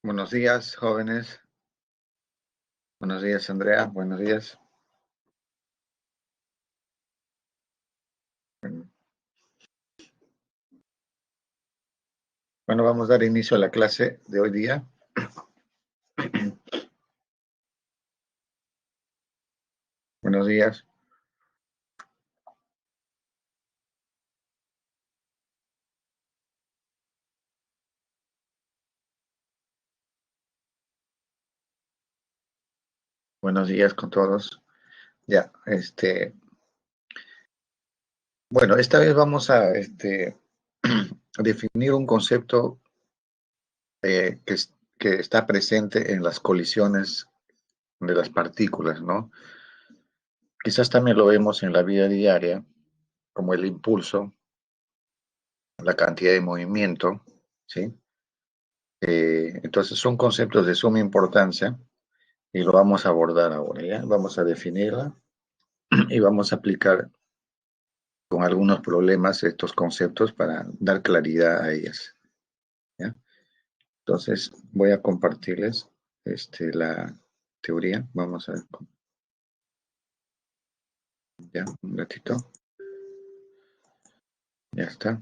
Buenos días, jóvenes. Buenos días, Andrea. Buenos días. Bueno, vamos a dar inicio a la clase de hoy día. Buenos días. Buenos días con todos. Ya, bueno, esta vez vamos a definir un concepto que está presente en las colisiones de las partículas, ¿no? Quizás también lo vemos en la vida diaria, como el impulso, la cantidad de movimiento, ¿sí? Entonces son conceptos de suma importancia y lo vamos a abordar ahora, ¿ya? Vamos a definirla y vamos a aplicar con algunos problemas estos conceptos para dar claridad a ellas, ¿ya? Entonces voy a compartirles la teoría. Vamos a ver, ya, un ratito. Ya está.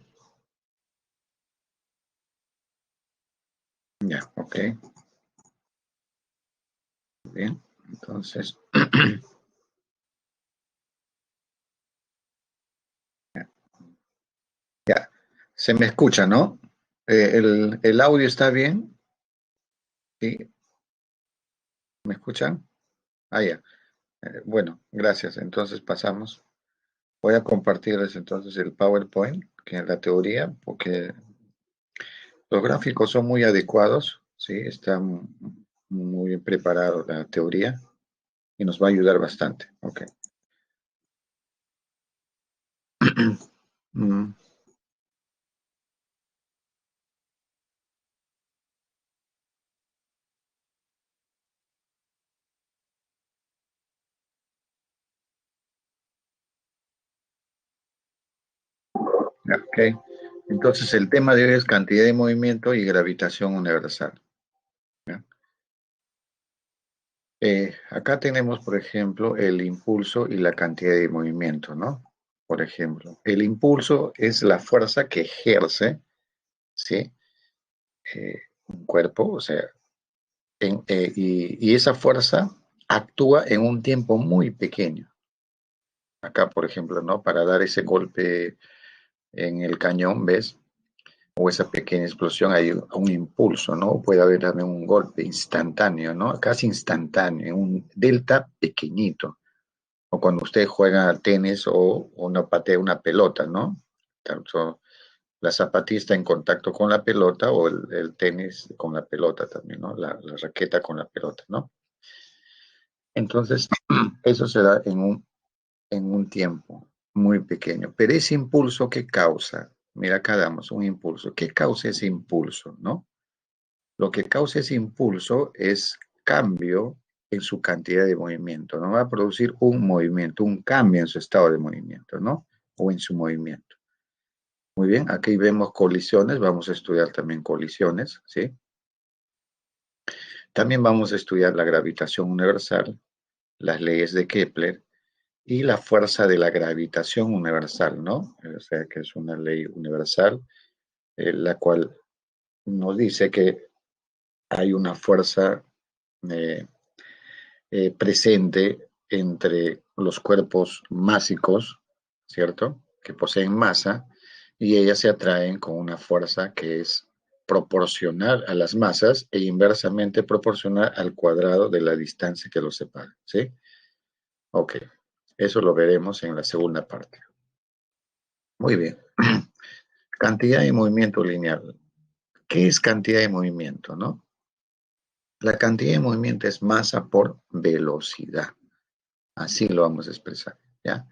Ya, ok. Bien, entonces, ya, se me escucha, ¿no? El audio está bien, ¿sí? ¿Me escuchan? Ah, ya. Bueno, gracias. Entonces pasamos. Voy a compartirles entonces el PowerPoint, que es la teoría, porque los gráficos son muy adecuados, ¿sí? Está muy bien preparado la teoría y nos va a ayudar bastante. Ok. Mm, ok. Entonces el tema de hoy es cantidad de movimiento y gravitación universal. ¿Ya? Acá tenemos, por ejemplo, el impulso y la cantidad de movimiento, ¿no? Por ejemplo, el impulso es la fuerza que ejerce, ¿sí? Un cuerpo, o sea, y esa fuerza actúa en un tiempo muy pequeño. Acá, por ejemplo, ¿no? Para dar ese golpe en el cañón, ¿ves? O esa pequeña explosión, hay un impulso, ¿no? Puede haber también un golpe instantáneo, ¿no? Casi instantáneo, un delta pequeñito. O cuando usted juega al tenis o no patea una pelota, ¿no? Tanto la zapatilla está en contacto con la pelota o el tenis con la pelota también, ¿no? La raqueta con la pelota, ¿no? Entonces, eso se da en un tiempo muy pequeño. Pero ese impulso que causa, mira, acá damos un impulso. ¿Qué causa ese impulso, no? Lo que causa ese impulso es cambio en su cantidad de movimiento, ¿no? Va a producir un movimiento, un cambio en su estado de movimiento, ¿no? O en su movimiento. Muy bien, aquí vemos colisiones, vamos a estudiar también colisiones, ¿sí? También vamos a estudiar la gravitación universal, las leyes de Kepler y la fuerza de la gravitación universal, ¿no? O sea, que es una ley universal, la cual nos dice que hay una fuerza eh, presente entre los cuerpos másicos, ¿cierto? Que poseen masa y ellas se atraen con una fuerza que es proporcional a las masas e inversamente proporcional al cuadrado de la distancia que los separa, ¿sí? Ok, eso lo veremos en la segunda parte. Muy bien. Cantidad de movimiento lineal. ¿Qué es cantidad de movimiento, no? La cantidad de movimiento es masa por velocidad. Así lo vamos a expresar, ¿ya?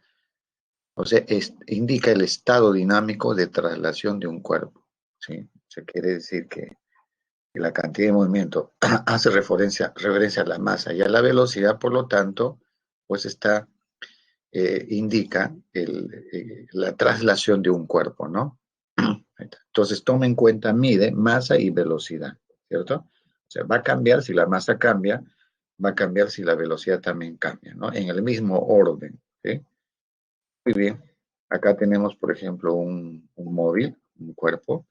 O sea, indica el estado dinámico de traslación de un cuerpo, ¿sí? O sea, quiere decir que la cantidad de movimiento hace referencia a la masa y a la velocidad, por lo tanto, pues indica la traslación de un cuerpo, ¿no? Entonces, toma en cuenta, mide masa y velocidad, ¿cierto? O sea, va a cambiar si la masa cambia, va a cambiar si la velocidad también cambia, ¿no? En el mismo orden, ¿sí? Muy bien. Acá tenemos, por ejemplo, un móvil, un cuerpo.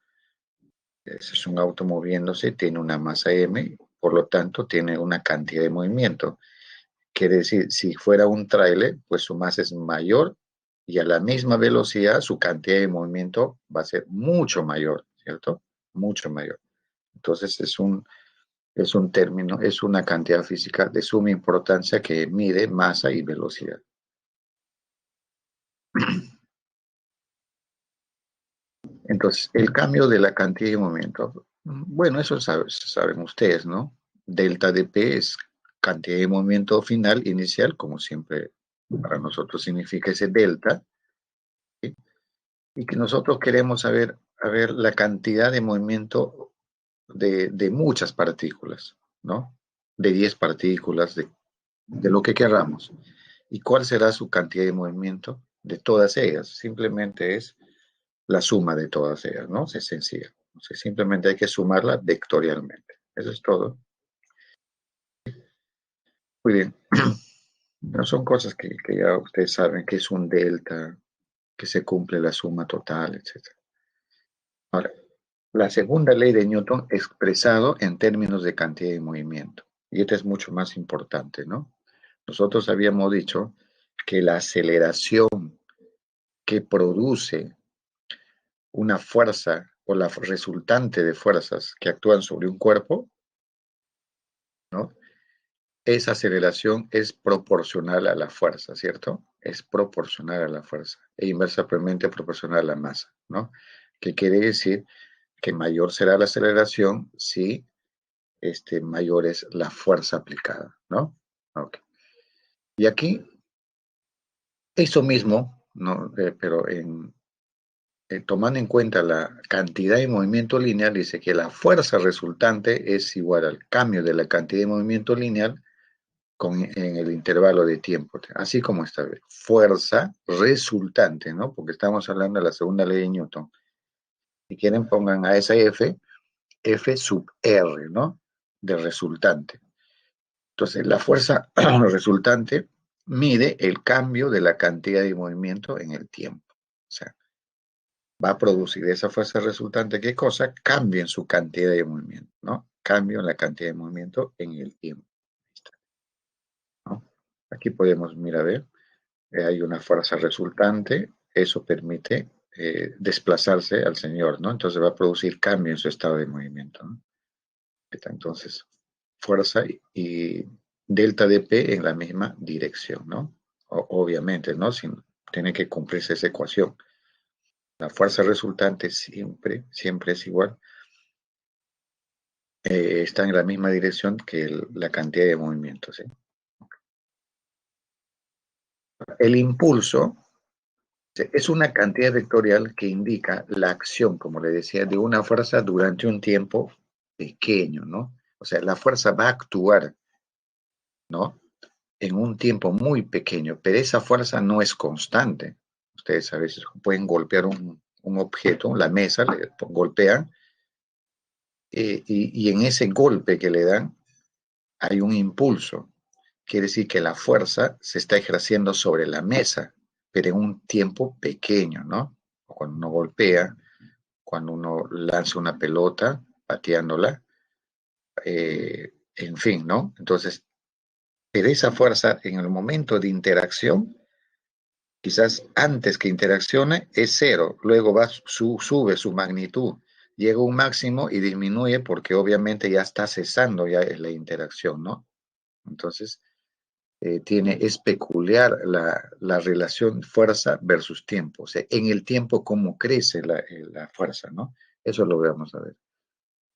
Ese es un auto moviéndose, tiene una masa m, por lo tanto, tiene una cantidad de movimiento. Quiere decir, si fuera un tráiler, pues su masa es mayor y a la misma velocidad su cantidad de movimiento va a ser mucho mayor, ¿cierto? Mucho mayor. Entonces es un término, es una cantidad física de suma importancia que mide masa y velocidad. Entonces, el cambio de la cantidad de movimiento, bueno, eso saben ustedes, ¿no? Delta de P es cantidad de movimiento final, inicial, como siempre para nosotros significa ese delta, ¿sí? Y que nosotros queremos saber a ver la cantidad de movimiento de muchas partículas, ¿no? De 10 partículas, de lo que queramos. ¿Y cuál será su cantidad de movimiento? De todas ellas. Simplemente es la suma de todas ellas, ¿no? Es sencilla. O sea, simplemente hay que sumarla vectorialmente. Eso es todo. Muy bien. No son cosas que ya ustedes saben que es un delta, que se cumple la suma total, etc. Ahora, la segunda ley de Newton expresado en términos de cantidad de movimiento. Y esta es mucho más importante, ¿no? Nosotros habíamos dicho que la aceleración que produce una fuerza o la resultante de fuerzas que actúan sobre un cuerpo, ¿no? Esa aceleración es proporcional a la fuerza, ¿cierto? Es proporcional a la fuerza e inversamente proporcional a la masa, ¿no? Que quiere decir que mayor será la aceleración si mayor es la fuerza aplicada, ¿no? Okay. Y aquí, eso mismo, ¿no? Pero tomando en cuenta la cantidad de movimiento lineal, dice que la fuerza resultante es igual al cambio de la cantidad de movimiento lineal en el intervalo de tiempo, así como esta vez. Fuerza resultante, ¿no? Porque estamos hablando de la segunda ley de Newton. Si quieren, pongan a esa F sub R, ¿no? De resultante. Entonces, la fuerza resultante mide el cambio de la cantidad de movimiento en el tiempo. O sea, va a producir esa fuerza resultante, ¿qué cosa? Cambio en su cantidad de movimiento, ¿no? Cambio en la cantidad de movimiento en el tiempo, ¿no? Aquí podemos, mira, a ver, hay una fuerza resultante, eso permite desplazarse al señor, ¿no? Entonces va a producir cambio en su estado de movimiento, ¿no? Entonces, fuerza y delta de P en la misma dirección, ¿no? Obviamente, ¿no? Tiene que cumplirse esa ecuación. La fuerza resultante siempre, siempre es igual. Está en la misma dirección que la cantidad de movimiento, ¿sí? El impulso es una cantidad vectorial que indica la acción, como le decía, de una fuerza durante un tiempo pequeño, ¿no? O sea, la fuerza va a actuar, ¿no? En un tiempo muy pequeño, pero esa fuerza no es constante. Ustedes a veces pueden golpear un objeto, la mesa, le golpean, y en ese golpe que le dan hay un impulso. Quiere decir que la fuerza se está ejerciendo sobre la mesa, pero en un tiempo pequeño, ¿no? Cuando uno golpea, cuando uno lanza una pelota, pateándola, en fin, ¿no? Entonces, pero esa fuerza en el momento de interacción, quizás antes que interaccione, es cero, luego sube su magnitud, llega a un máximo y disminuye porque obviamente ya está cesando ya la interacción, ¿no? Entonces, es peculiar la relación fuerza versus tiempo, o sea, en el tiempo cómo crece la fuerza, ¿no? Eso lo vamos a ver.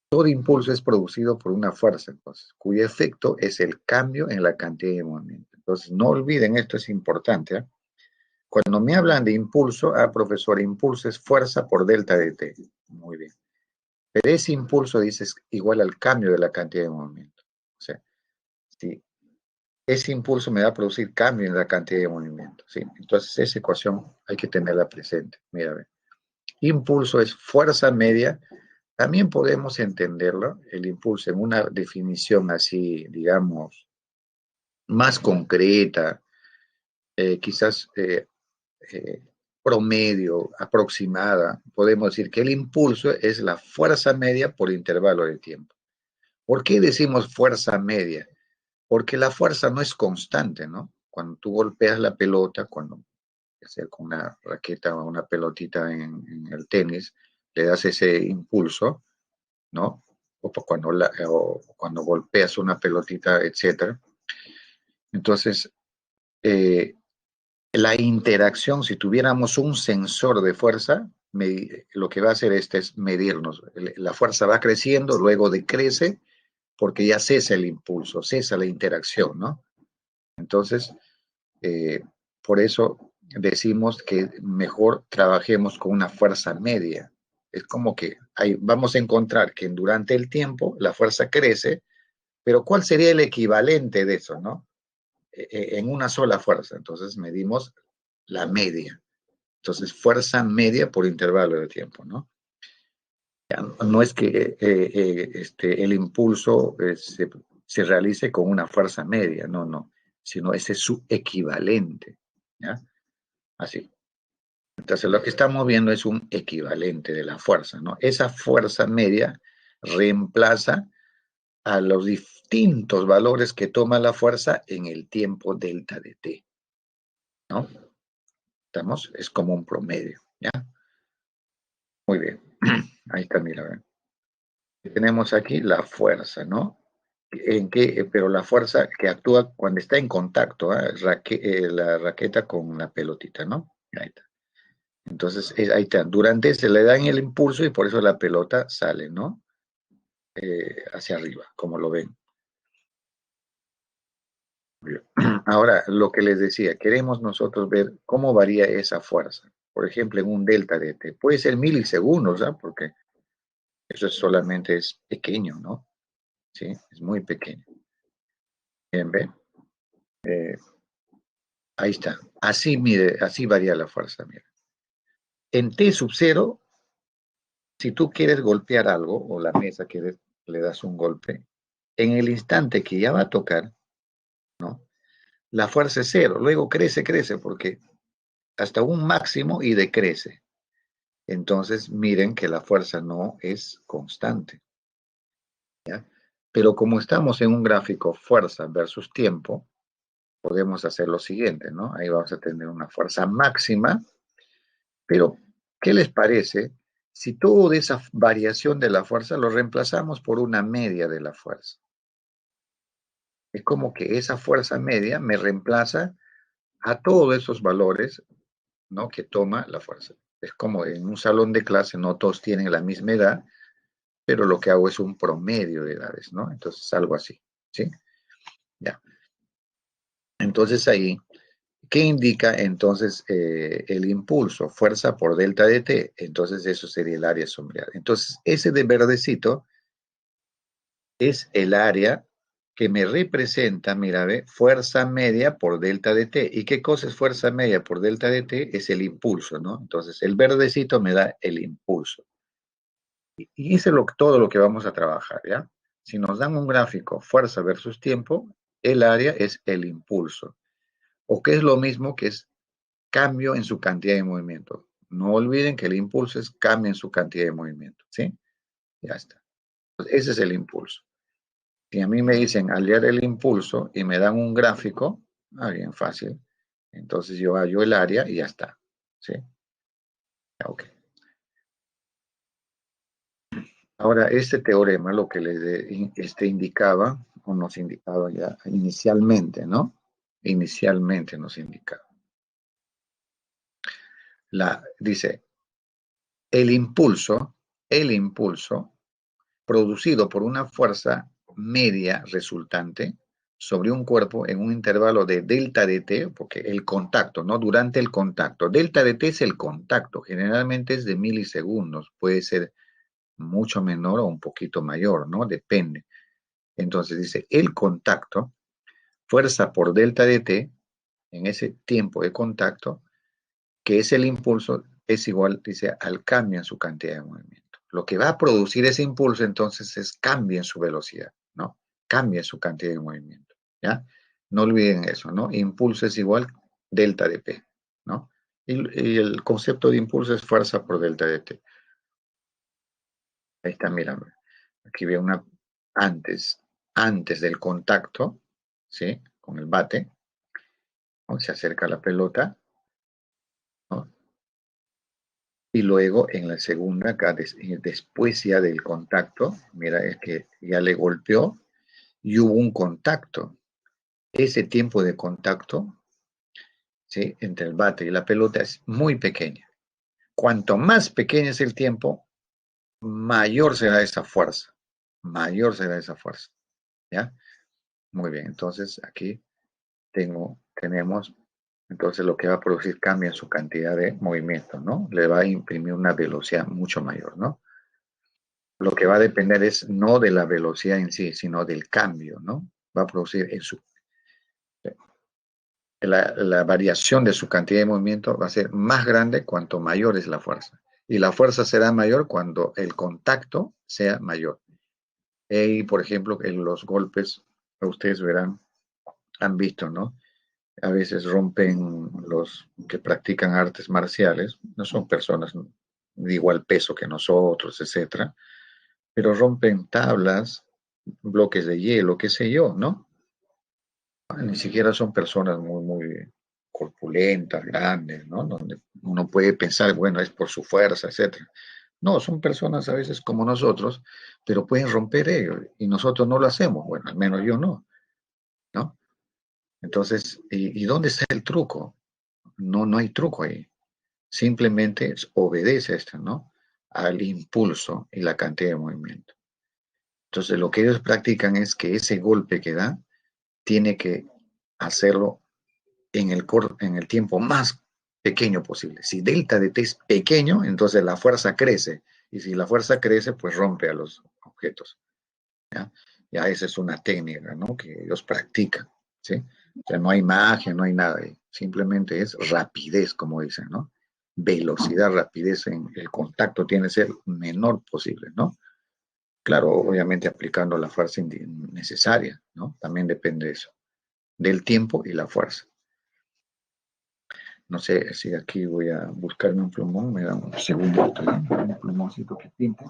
Todo impulso es producido por una fuerza, entonces, cuyo efecto es el cambio en la cantidad de movimiento. Entonces, no olviden, esto es importante, ¿eh? Cuando me hablan de impulso, profesor, impulso es fuerza por delta de t. Muy bien. Pero ese impulso, dices, igual al cambio de la cantidad de movimiento. O sea, si ese impulso me va a producir cambio en la cantidad de movimiento, ¿sí? Entonces, esa ecuación hay que tenerla presente. Mira, a ver. Impulso es fuerza media También podemos entenderlo, el impulso, en una definición así, digamos, más concreta, quizás eh, promedio, aproximada. Podemos decir que el impulso es la fuerza media por intervalo de tiempo. ¿Por qué decimos fuerza media? Porque la fuerza no es constante, ¿no? Cuando tú golpeas la pelota, cuando ya sea con una raqueta o una pelotita en el tenis, le das ese impulso, ¿no? O cuando golpeas una pelotita, etcétera. Entonces, eh, la interacción, si tuviéramos un sensor de fuerza, lo que va a hacer este es medirnos. La fuerza va creciendo, luego decrece, porque ya cesa el impulso, cesa la interacción, ¿no? Entonces, eh, por eso decimos que mejor trabajemos con una fuerza media. Es como que vamos a encontrar que durante el tiempo la fuerza crece, pero ¿cuál sería el equivalente de eso, no? En una sola fuerza. Entonces medimos la media. Entonces, fuerza media por intervalo de tiempo, ¿no? Ya, no es que el impulso se realice con una fuerza media, no, no, sino ese es su equivalente, ¿ya? Así. Entonces, lo que estamos viendo es un equivalente de la fuerza, ¿no? Esa fuerza media reemplaza a los distintos valores que toma la fuerza en el tiempo delta de t, ¿no? ¿Estamos? Es como un promedio, ¿ya? Muy bien. Ahí está, mira. Tenemos aquí la fuerza, ¿no? Pero la fuerza que actúa cuando está en contacto, ¿eh? La raqueta con la pelotita, ¿no? Ahí está. Entonces, ahí está. Durante se le dan el impulso y por eso la pelota sale, ¿no? Hacia arriba, como lo ven. Ahora, lo que les decía, queremos nosotros ver cómo varía esa fuerza. Por ejemplo, en un delta de T. Puede ser milisegundos, ¿ah? Porque eso solamente es pequeño, ¿no? Sí, es muy pequeño. Bien, ¿ven? Eh, Ahí está. Así mide, así varía la fuerza, mira. En T sub 0, si tú quieres golpear algo, o la mesa quieres, le das un golpe, en el instante que ya va a tocar, ¿no? La fuerza es cero, luego crece, crece, porque hasta un máximo y decrece. Entonces, miren que la fuerza no es constante, ¿ya? Pero como estamos en un gráfico fuerza versus tiempo, podemos hacer lo siguiente, ¿no? Ahí vamos a tener una fuerza máxima. Pero, ¿qué les parece si toda esa variación de la fuerza lo reemplazamos por una media de la fuerza? Es como que esa fuerza media me reemplaza a todos esos valores, ¿no? Que toma la fuerza. Es como en un salón de clase, no todos tienen la misma edad, pero lo que hago es un promedio de edades, ¿no? Entonces, algo así, ¿sí? Ya. Entonces ahí, ¿qué indica entonces el impulso? Fuerza por delta de t. Entonces eso sería el área sombreada. Entonces ese de verdecito es el área que me representa, mira, ve, fuerza media por delta de t. ¿Y qué cosa es fuerza media por delta de t? Es el impulso, ¿no? Entonces el verdecito me da el impulso. Y eso es todo lo que vamos a trabajar, ¿ya? Si nos dan un gráfico fuerza versus tiempo, el área es el impulso. O que es lo mismo que es cambio en su cantidad de movimiento. No olviden que el impulso es cambio en su cantidad de movimiento, ¿sí? Ya está. Pues ese es el impulso. Si a mí me dicen hallar el impulso y me dan un gráfico, bien fácil. Entonces yo hallo el área y ya está, ¿sí? Ok. Ahora, este teorema lo que les indicaba, o nos indicaba ya inicialmente, ¿no? Inicialmente nos indicaba. Dice, el impulso producido por una fuerza media resultante sobre un cuerpo en un intervalo de delta de t, porque el contacto, ¿no? Durante el contacto. Delta de t es el contacto, generalmente es de milisegundos, puede ser mucho menor o un poquito mayor, ¿no? Depende. Entonces dice, el contacto, fuerza por delta de t, en ese tiempo de contacto, que es el impulso, es igual, dice, al cambio en su cantidad de movimiento. lo que va a producir ese impulso entonces es cambio en su velocidad, ¿no? Cambia su cantidad de movimiento, ¿ya? No olviden eso, ¿no? Impulso es igual delta de P, ¿no? Y el concepto de impulso es fuerza por delta de T. Ahí está, mira, aquí veo una antes del contacto, ¿sí? Con el bate, ¿no? Se acerca la pelota, ¿no? Y luego en la segunda, acá después ya del contacto, mira, es que ya le golpeó y hubo un contacto. Ese tiempo de contacto, ¿sí? Entre el bate y la pelota es muy pequeño. Cuanto más pequeño es el tiempo, mayor será esa fuerza. Mayor será esa fuerza. ¿Ya? Muy bien, entonces aquí tenemos, entonces lo que va a producir cambia en su cantidad de movimiento, ¿no? Le va a imprimir una velocidad mucho mayor, ¿no? Lo que va a depender es no de la velocidad en sí, sino del cambio, ¿no? Va a producir la variación de su cantidad de movimiento va a ser más grande cuanto mayor es la fuerza. Y la fuerza será mayor cuando el contacto sea mayor. Y, por ejemplo, en los golpes, ustedes verán, han visto, ¿no? A veces rompen los que practican artes marciales, no son personas de igual peso que nosotros, etcétera, pero rompen tablas, bloques de hielo, qué sé yo, ¿no? Ni siquiera son personas muy corpulentas, grandes, ¿no? Donde uno puede pensar, bueno, es por su fuerza, etcétera. No, son personas a veces como nosotros, pero pueden romper ellos y nosotros no lo hacemos. Bueno, al menos yo no, ¿no? Entonces, ¿y dónde está el truco? No, no hay truco ahí. Simplemente obedece esto, ¿no? Al impulso y la cantidad de movimiento. Entonces, lo que ellos practican es que ese golpe que da tiene que hacerlo en el tiempo más pequeño posible. Si delta de t es pequeño, entonces la fuerza crece. Y si la fuerza crece, pues rompe a los objetos. ¿Ya? Ya esa es una técnica, ¿no? Que ellos practican. ¿Sí? O sea, no hay magia, no hay nada ahí. Simplemente es rapidez, como dicen, ¿no? Velocidad, rapidez en el contacto tiene que ser menor posible, ¿no? Claro, obviamente aplicando la fuerza necesaria, ¿no? También depende de eso, del tiempo y la fuerza. No sé si aquí voy a buscarme un plumón, me da un segundo, un plumoncito que pinte.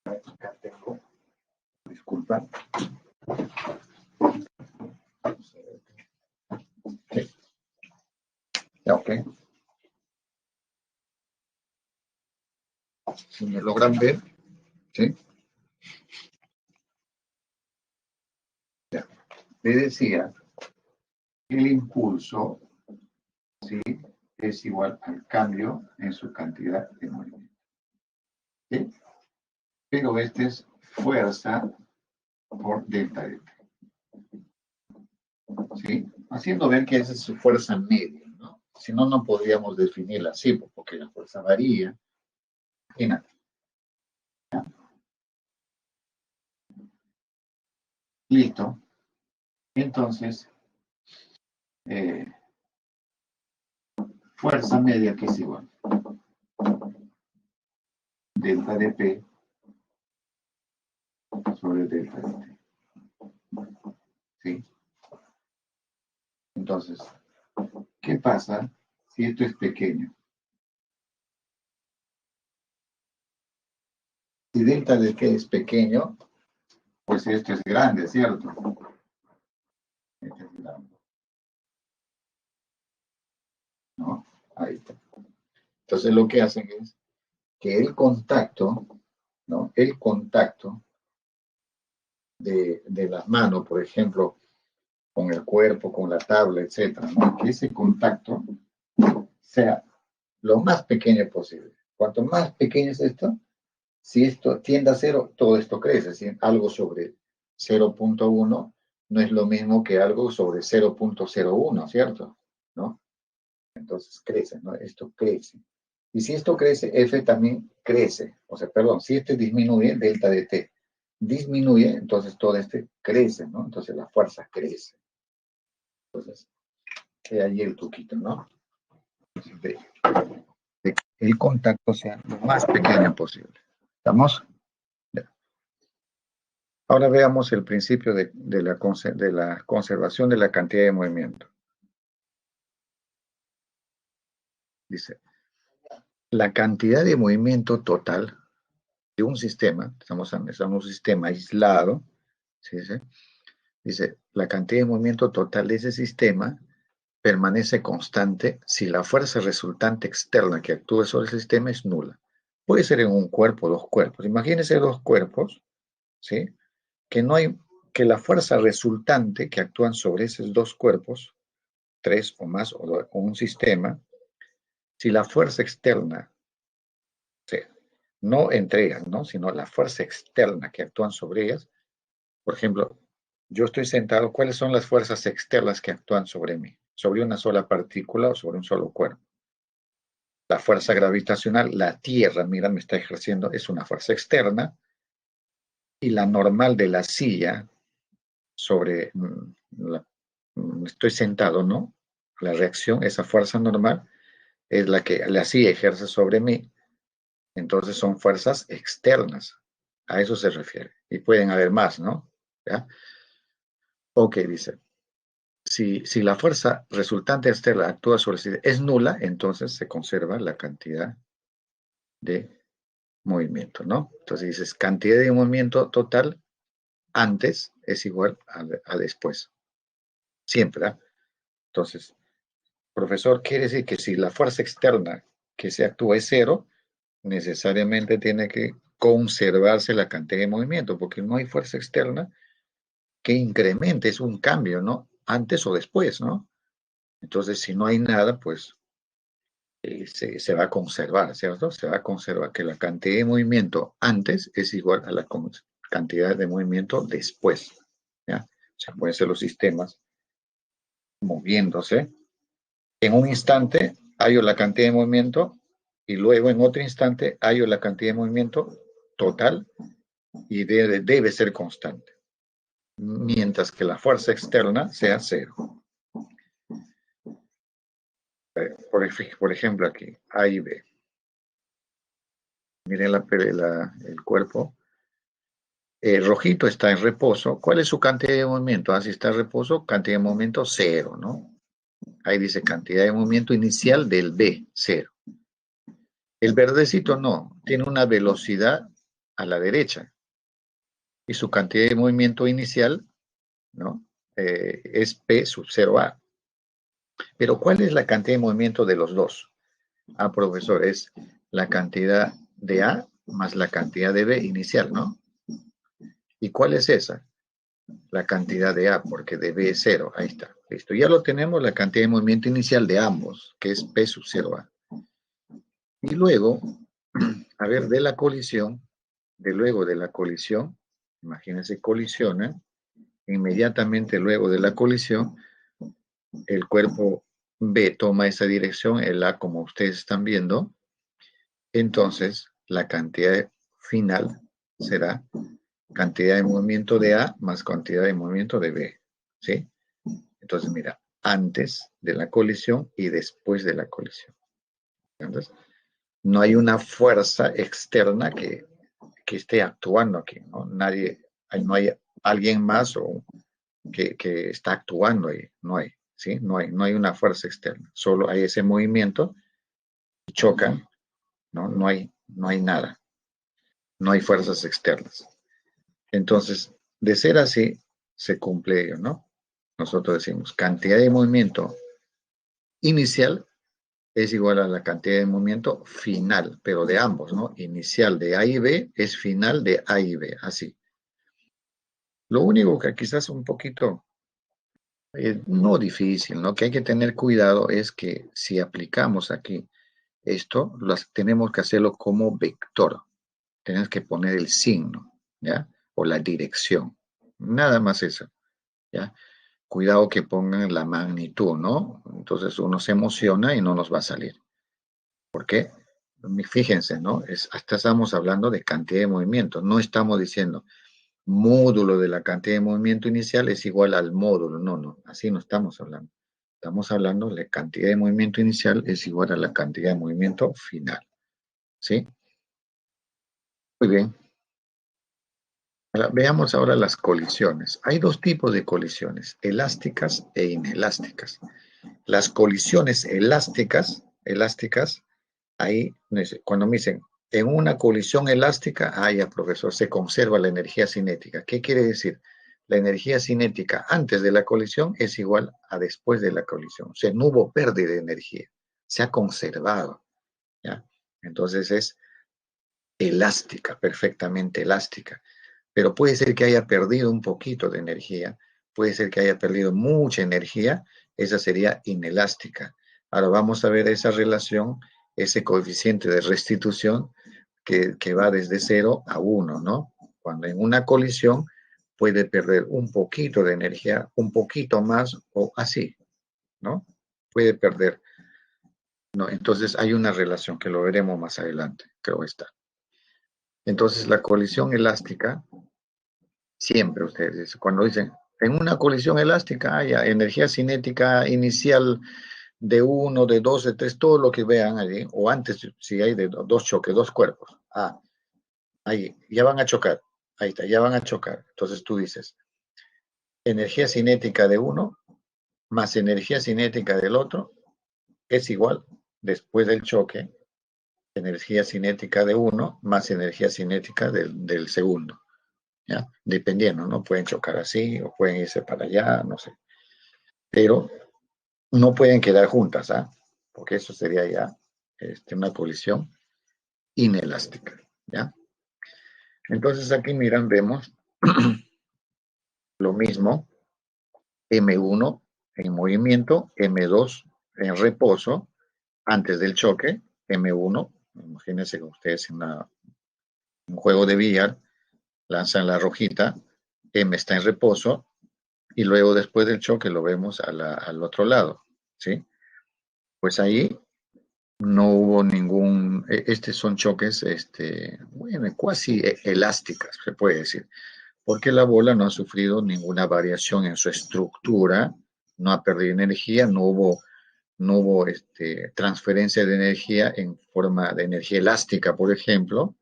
Acá tengo, disculpa. Sí, ya, ok. Si me logran ver, ¿sí? Ya. Le decía, el impulso, ¿sí? Es igual al cambio en su cantidad de movimiento. ¿Sí? Pero este es fuerza por delta de T. ¿Sí? Haciendo ver que esa es su fuerza media, ¿no? Si no, no podríamos definirla así, porque la fuerza varía. Imagínate. Listo. Entonces, eh, fuerza media que es igual. Delta de P sobre delta de T. ¿Sí? Entonces, ¿qué pasa si esto es pequeño? Si delta de T es pequeño, pues esto es grande, ¿cierto? Este es grande, ¿no? Ahí está. Entonces lo que hacen es que el contacto, ¿no? El contacto de las manos, por ejemplo, con el cuerpo, con la tabla, etcétera, ¿no? Que ese contacto sea lo más pequeño posible. Cuanto más pequeño es esto, si esto tiende a cero, todo esto crece. Si algo sobre 0.1 no es lo mismo que algo sobre 0.01, ¿cierto? ¿No? Entonces crece, ¿no? Esto crece. Y si esto crece, F también crece. O sea, perdón, si este disminuye, delta de T disminuye, entonces todo este crece, ¿no? Entonces la fuerza crece. Entonces, de ahí el truquito, ¿no? De que el contacto sea lo más pequeño posible. ¿Estamos? Ya. Ahora veamos el principio de la conservación de la cantidad de movimiento. Dice, la cantidad de movimiento total de un sistema, estamos en un sistema aislado, ¿sí? Dice, la cantidad de movimiento total de ese sistema permanece constante si la fuerza resultante externa que actúa sobre el sistema es nula. Puede ser en un cuerpo o dos cuerpos. Imagínense dos cuerpos, ¿sí? Que no hay, que la fuerza resultante que actúan sobre esos dos cuerpos, tres o más, o un sistema, si la fuerza externa, o sea, no entre ellas, ¿no? Sino la fuerza externa que actúan sobre ellas, por ejemplo, yo estoy sentado, ¿cuáles son las fuerzas externas que actúan sobre mí? Sobre una sola partícula o sobre un solo cuerpo. La fuerza gravitacional, la Tierra, mira, me está ejerciendo, es una fuerza externa, y la normal de la silla sobre, estoy sentado, ¿no? La reacción, esa fuerza normal, es la que la silla ejerce sobre mí, entonces son fuerzas externas, a eso se refiere, y pueden haber más, ¿no? ¿Ya? Ok, dice, si la fuerza resultante externa actúa sobre sí es nula, entonces se conserva la cantidad de movimiento, ¿no? Entonces dices, cantidad de movimiento total antes es igual a después. Siempre, ¿ah? Entonces, profesor, quiere decir que si la fuerza externa que se actúa es cero, necesariamente tiene que conservarse la cantidad de movimiento, porque no hay fuerza externa que incremente, es un cambio, ¿no? Antes o después, ¿no? Entonces, si no hay nada, pues se va a conservar, ¿cierto? Se va a conservar que la cantidad de movimiento antes es igual a la cantidad de movimiento después, ¿ya? O sea, pueden ser los sistemas moviéndose. En un instante hallo la cantidad de movimiento y luego en otro instante hallo la cantidad de movimiento total y debe ser constante, mientras que la fuerza externa sea cero. Por ejemplo, aquí, A y B. Miren el cuerpo. El rojito está en reposo. ¿Cuál es su cantidad de movimiento? Ah, si está en reposo, cantidad de movimiento cero, ¿no? Ahí dice cantidad de movimiento inicial del B, cero. El verdecito no, tiene una velocidad a la derecha y su cantidad de movimiento inicial, ¿no? Es P sub 0A. Pero ¿cuál es la cantidad de movimiento de los dos? Ah, profesor, es la cantidad de A más la cantidad de B inicial, ¿no? ¿Y cuál es esa? La cantidad de A, porque de B es 0. Ahí está. Listo. Ya lo tenemos, la cantidad de movimiento inicial de ambos, que es P sub 0A. Y luego, a ver, luego de la colisión, imagínense, colisionan, inmediatamente luego de la colisión, el cuerpo B toma esa dirección, el A como ustedes están viendo, entonces la cantidad final será cantidad de movimiento de A más cantidad de movimiento de B, ¿sí? Entonces, mira, antes de la colisión y después de la colisión. Entonces, no hay una fuerza externa que esté actuando aquí, ¿no? No hay alguien más que está actuando ahí, no hay, ¿sí? No hay una fuerza externa, solo hay ese movimiento, chocan, ¿no? No hay nada, no hay fuerzas externas. Entonces, de ser así, se cumple ello, ¿no? Nosotros decimos cantidad de movimiento inicial es igual a la cantidad de movimiento final, pero de ambos, ¿no? Inicial de A y B es final de A y B, así. Lo único que quizás un poquito, no difícil, ¿no? Que hay que tener cuidado es que si aplicamos aquí esto, tenemos que hacerlo como vector. Tenemos que poner el signo, ¿ya? O la dirección. Nada más eso, ¿ya? Cuidado que pongan la magnitud, ¿no? Entonces uno se emociona y no nos va a salir. ¿Por qué? fíjense, ¿no? Hasta estamos hablando de cantidad de movimiento. No estamos diciendo módulo de la cantidad de movimiento inicial es igual al módulo. No, no, así no estamos hablando. Estamos hablando de la cantidad de movimiento inicial es igual a la cantidad de movimiento final. ¿Sí? Muy bien. Ahora, veamos ahora las colisiones. Hay dos tipos de colisiones, elásticas e inelásticas. Las colisiones elásticas, ahí, cuando me dicen, en una colisión elástica, ya, profesor, se conserva la energía cinética. ¿Qué quiere decir? La energía cinética antes de la colisión es igual a después de la colisión. O sea, no hubo pérdida de energía, se ha conservado, ¿ya? Entonces es elástica, perfectamente elástica. Pero puede ser que haya perdido un poquito de energía, puede ser que haya perdido mucha energía, esa sería inelástica. Ahora vamos a ver esa relación, ese coeficiente de restitución que va desde 0 a 1, ¿no? Cuando en una colisión puede perder un poquito de energía, un poquito más o así, ¿no? Puede perder, ¿no? Entonces hay una relación que lo veremos más adelante, creo está. Entonces la colisión elástica, siempre ustedes, cuando dicen, en una colisión elástica hay energía cinética inicial de 1, de 2, de 3, todo lo que vean allí, o antes, si hay de dos choques, dos cuerpos. Ahí, ya van a chocar. Ahí está, ya van a chocar. Entonces tú dices, energía cinética de uno más energía cinética del otro es igual, después del choque, energía cinética de uno más energía cinética del segundo. ¿Ya? Dependiendo, ¿no? Pueden chocar así o pueden irse para allá, no sé. Pero no pueden quedar juntas, ¿ah? Porque eso sería ya una colisión inelástica, ¿ya? Entonces aquí miran, vemos lo mismo, M1 en movimiento, M2 en reposo, antes del choque, M1, imagínense que ustedes en un juego de billar lanzan la rojita, M está en reposo, y luego después del choque lo vemos al otro lado, ¿sí? Pues ahí no hubo ningún, estos son choques, bueno, casi elásticas, se puede decir, porque la bola no ha sufrido ninguna variación en su estructura, no ha perdido energía, no hubo transferencia de energía en forma de energía elástica, por ejemplo,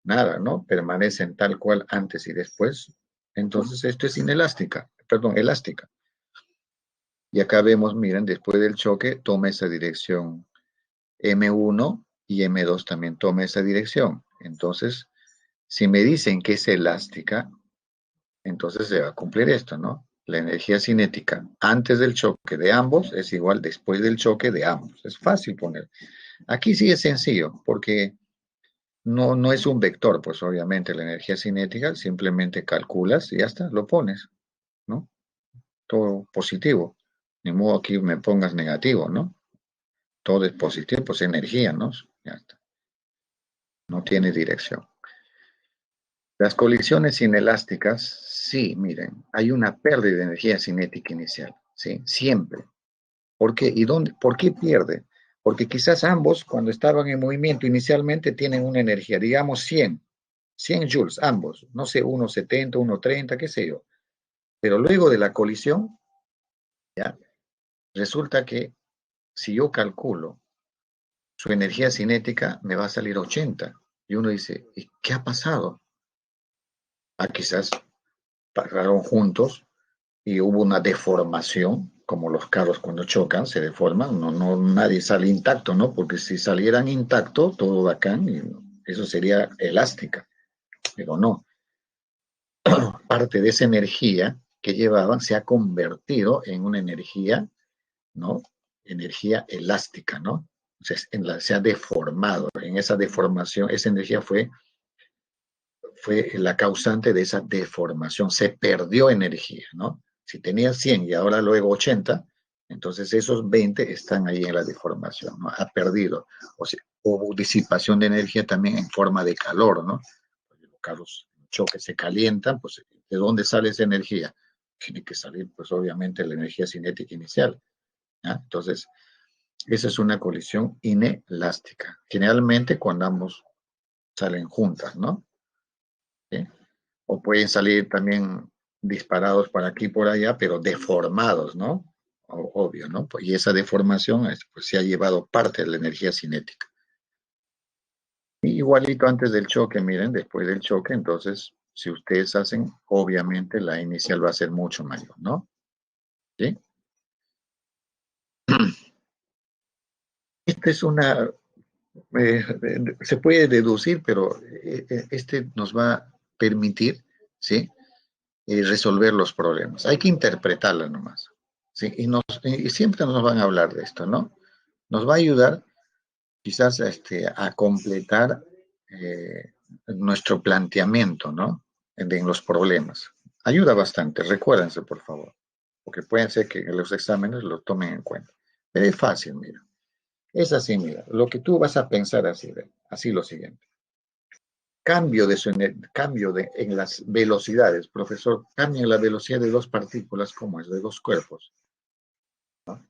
nada, ¿no? Permanecen tal cual antes y después. Entonces, esto es inelástica, perdón, elástica. Y acá vemos, miren, después del choque toma esa dirección M1 y M2 también toma esa dirección. Entonces, si me dicen que es elástica, entonces se va a cumplir esto, ¿no? La energía cinética antes del choque de ambos es igual después del choque de ambos. Es fácil poner. Aquí sí es sencillo, porque no es un vector, pues obviamente la energía cinética simplemente calculas y ya está, lo pones, ¿no? Todo positivo. Ni modo aquí me pongas negativo, ¿no? Todo es positivo, pues energía, ¿no? Ya está. No tiene dirección. Las colisiones inelásticas, sí, miren, hay una pérdida de energía cinética inicial, ¿sí? Siempre. ¿Por qué? ¿Y dónde? ¿Por qué pierde? Porque quizás ambos, cuando estaban en movimiento inicialmente, tienen una energía, digamos 100 joules, ambos, no sé, 1,70, 1,30, qué sé yo. Pero luego de la colisión, ¿ya? Resulta que si yo calculo su energía cinética, me va a salir 80. Y uno dice, ¿y qué ha pasado? Quizás pararon juntos y hubo una deformación, como los carros cuando chocan se deforman, nadie sale intacto, ¿no? Porque si salieran intacto, todo bacán, y eso sería elástica, pero no. Parte de esa energía que llevaban se ha convertido en una energía, ¿no? Energía elástica, ¿no? O sea, se ha deformado. En esa deformación, esa energía fue la causante de esa deformación. Se perdió energía, ¿no? Si tenía 100 y ahora luego 80, entonces esos 20 están ahí en la deformación, ¿no? Ha perdido. O sea, hubo disipación de energía también en forma de calor, ¿no? Porque los carros choques se calientan, pues ¿de dónde sale esa energía? Tiene que salir, pues obviamente, la energía cinética inicial, ¿ya? Entonces, Esa es una colisión inelástica. Generalmente cuando ambos salen juntas, ¿no? ¿Sí? O pueden salir también disparados por aquí y por allá, pero deformados, ¿no? Obvio, ¿no? Y esa deformación pues, se ha llevado parte de la energía cinética. Y igualito antes del choque, miren, después del choque, entonces, si ustedes hacen, obviamente la inicial va a ser mucho mayor, ¿no? ¿Sí? Esta es una, se puede deducir, pero este nos va a permitir, ¿sí? Resolver los problemas. Hay que interpretarla nomás. ¿Sí? Y siempre nos van a hablar de esto, ¿no? Nos va a ayudar quizás a completar nuestro planteamiento, ¿no? En los problemas. Ayuda bastante, recuérdense, por favor, porque pueden ser que en los exámenes lo tomen en cuenta. Pero es fácil, mira. Es así, mira. Lo que tú vas a pensar así, así lo siguiente. En las velocidades, profesor, cambia la velocidad de dos partículas, ¿cómo es? De dos cuerpos. ¿No?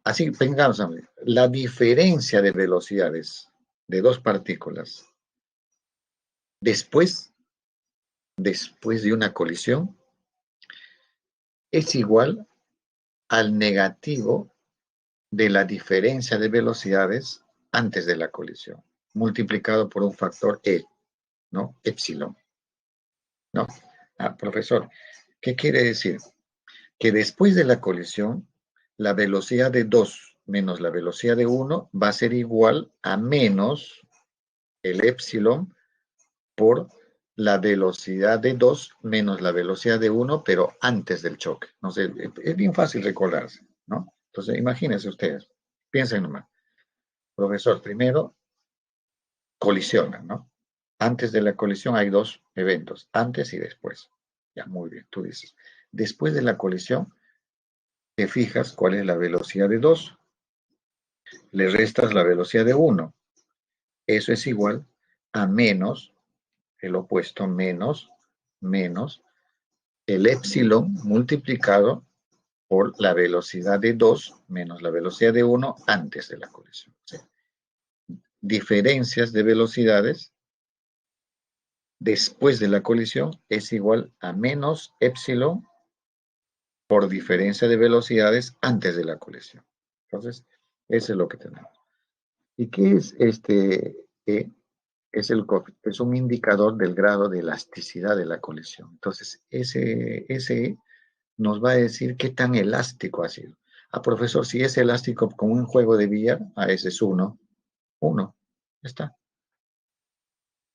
Así, tengamos la diferencia de velocidades de dos partículas después, después de una colisión es igual al negativo de la diferencia de velocidades antes de la colisión, multiplicado por un factor E, ¿no? Epsilon, ¿no? Profesor, ¿qué quiere decir? Que después de la colisión, la velocidad de 2 menos la velocidad de 1 va a ser igual a menos el epsilon por la velocidad de 2 menos la velocidad de 1, pero antes del choque. No sé, es bien fácil recordarse, ¿no? Entonces, imagínense ustedes, piensen nomás. Profesor, primero colisionan, ¿no? Antes de la colisión hay dos eventos, antes y después. Ya, muy bien, tú dices. Después de la colisión, te fijas cuál es la velocidad de 2, le restas la velocidad de 1. Eso es igual a menos, el opuesto, menos el epsilon multiplicado por la velocidad de 2 menos la velocidad de 1 antes de la colisión. ¿Sí? Diferencias de velocidades después de la colisión es igual a menos epsilon por diferencia de velocidades antes de la colisión. Entonces, eso es lo que tenemos. ¿Y qué es E? Es un indicador del grado de elasticidad de la colisión. Entonces, ese nos va a decir qué tan elástico ha sido. Profesor, si es elástico como un juego de billar, ese es 1. 1. Ya está.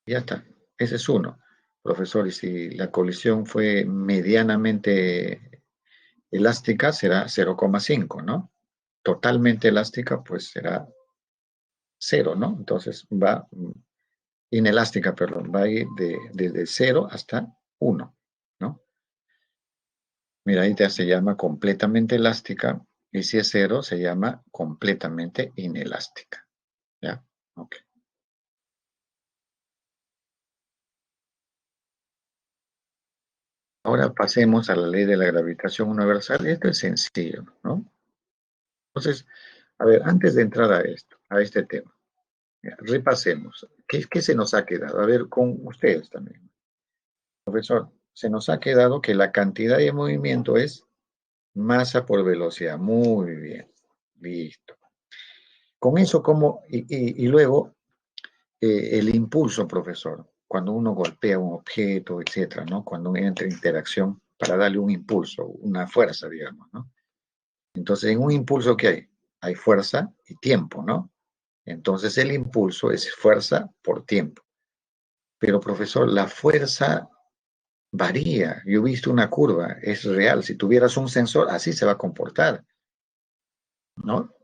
Ya está. Ese es 1. Profesor, y si la colisión fue medianamente elástica, será 0,5, ¿no? Totalmente elástica, pues será 0, ¿no? Entonces va inelástica, perdón, va a ir desde 0 hasta 1, ¿no? Mira, ahí ya se llama completamente elástica, y si es 0, se llama completamente inelástica, ¿ya? Ok. Ahora pasemos a la ley de la gravitación universal. Esto es sencillo, ¿no? Entonces, a ver, antes de entrar a esto, a este tema, repasemos. ¿Qué se nos ha quedado? A ver, con ustedes también. Profesor, se nos ha quedado que la cantidad de movimiento es masa por velocidad. Muy bien. Listo. Con eso, ¿cómo? Y luego, el impulso, profesor, cuando uno golpea un objeto, etcétera, ¿no? Cuando uno entra en interacción para darle un impulso, una fuerza, digamos, ¿no? Entonces, en un impulso, ¿qué hay? Hay fuerza y tiempo, ¿no? Entonces, el impulso es fuerza por tiempo. Pero, profesor, la fuerza varía. Yo he visto una curva, es real. Si tuvieras un sensor, así se va a comportar, ¿no?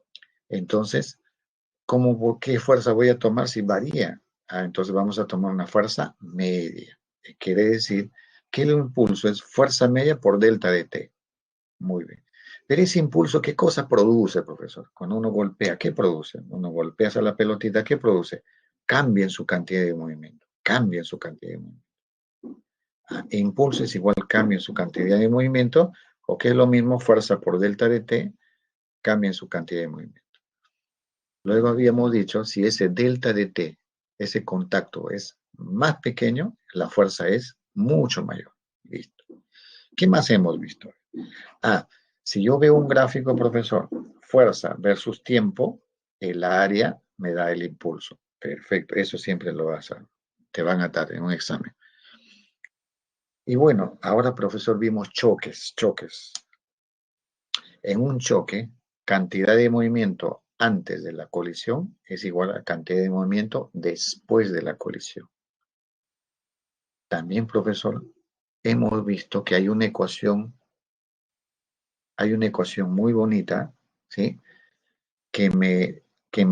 Entonces, ¿qué fuerza voy a tomar si varía? Entonces vamos a tomar una fuerza media. Quiere decir que el impulso es fuerza media por delta de t. Muy bien. Pero ese impulso, ¿qué cosa produce, profesor? Cuando uno golpea, ¿qué produce? Uno golpea a la pelotita, ¿qué produce? Cambia en su cantidad de movimiento. Cambia en su cantidad de movimiento. Impulso es igual cambio en su cantidad de movimiento, o que es lo mismo fuerza por delta de t, cambien su cantidad de movimiento. Luego habíamos dicho, si ese delta de T, ese contacto es más pequeño, la fuerza es mucho mayor. Listo. ¿Qué más hemos visto? Ah, si yo veo un gráfico, profesor, fuerza versus tiempo, el área me da el impulso. Perfecto, eso siempre lo vas a, te van a dar en un examen. Y bueno, ahora, profesor, vimos choques. En un choque, cantidad de movimiento antes de la colisión es igual a cantidad de movimiento después de la colisión. También, profesor, hemos visto que hay una ecuación muy bonita, ¿sí? Que me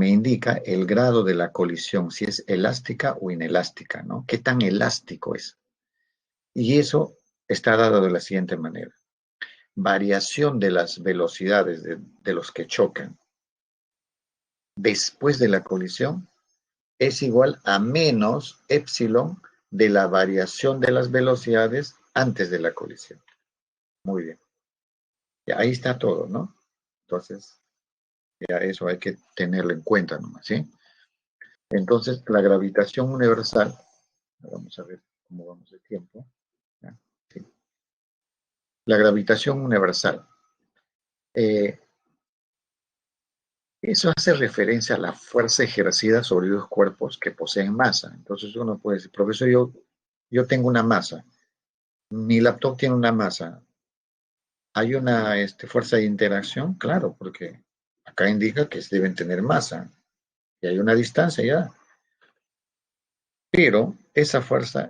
indica el grado de la colisión, si es elástica o inelástica, ¿no? ¿Qué tan elástico es? Y eso está dado de la siguiente manera. Variación de las velocidades de los que chocan después de la colisión es igual a menos épsilon de la variación de las velocidades antes de la colisión. Muy bien. Y ahí está todo, ¿no? Entonces, ya eso hay que tenerlo en cuenta nomás, ¿sí? Entonces, la gravitación universal, vamos a ver cómo vamos de tiempo. ¿Ya? Sí. La gravitación universal. Eso hace referencia a la fuerza ejercida sobre los cuerpos que poseen masa. Entonces uno puede decir, profesor, yo tengo una masa, mi laptop tiene una masa. ¿Hay una fuerza de interacción? Claro, porque acá indica que deben tener masa y hay una distancia ya. Pero esa fuerza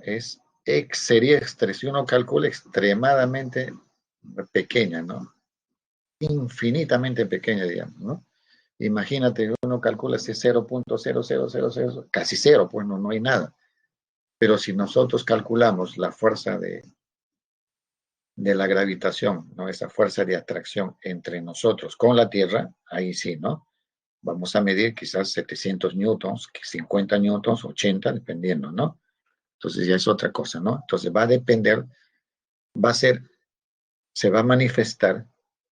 sería, si uno calcula, extremadamente pequeña, ¿no? Infinitamente pequeña, digamos, ¿no? Imagínate, uno calcula si es 0.0000, casi cero, pues no hay nada. Pero si nosotros calculamos la fuerza de la gravitación, ¿no? Esa fuerza de atracción entre nosotros con la Tierra, ahí sí, ¿no? Vamos a medir quizás 700 newtons, 50 newtons, 80, dependiendo, ¿no? Entonces ya es otra cosa, ¿no? Entonces va a depender, va a ser, se va a manifestar,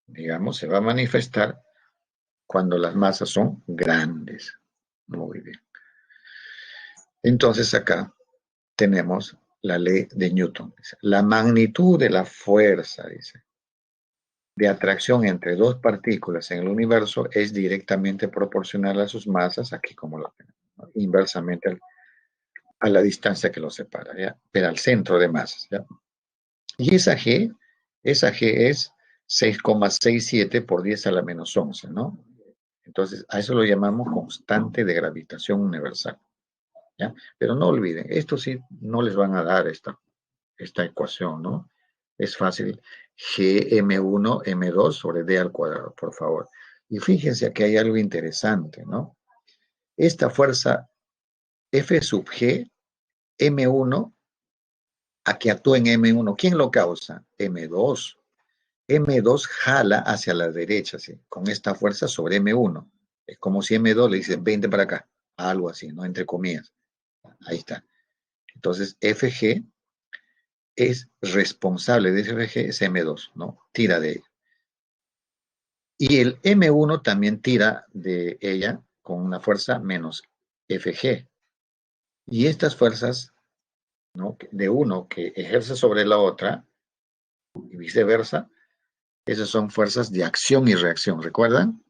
digamos, se va a manifestar cuando las masas son grandes. Muy bien. Entonces acá tenemos la ley de Newton. La magnitud de la fuerza, dice, de atracción entre dos partículas en el universo es directamente proporcional a sus masas, aquí como lo tenemos, ¿no? Inversamente a la distancia que los separa, ¿ya? Pero al centro de masas, ¿ya? Y esa G es 6,67 por 10 a la menos 11, ¿no? Entonces, a eso lo llamamos constante de gravitación universal, ¿ya? Pero no olviden, esto sí no les van a dar esta ecuación, ¿no? Es fácil. Gm1 m2 sobre d al cuadrado, por favor. Y fíjense que hay algo interesante, ¿no? Esta fuerza F sub G, M1, a que actúa en M1, ¿quién lo causa? M2. M2 jala hacia la derecha, ¿sí? Con esta fuerza sobre M1. Es como si M2 le dice, 20 para acá, algo así, ¿no? Entre comillas. Ahí está. Entonces, FG es responsable de ese FG, es M2, ¿no? Tira de ella. Y el M1 también tira de ella con una fuerza menos FG. Y estas fuerzas, ¿no? De uno que ejerce sobre la otra y viceversa, esas son fuerzas de acción y reacción, ¿recuerdan?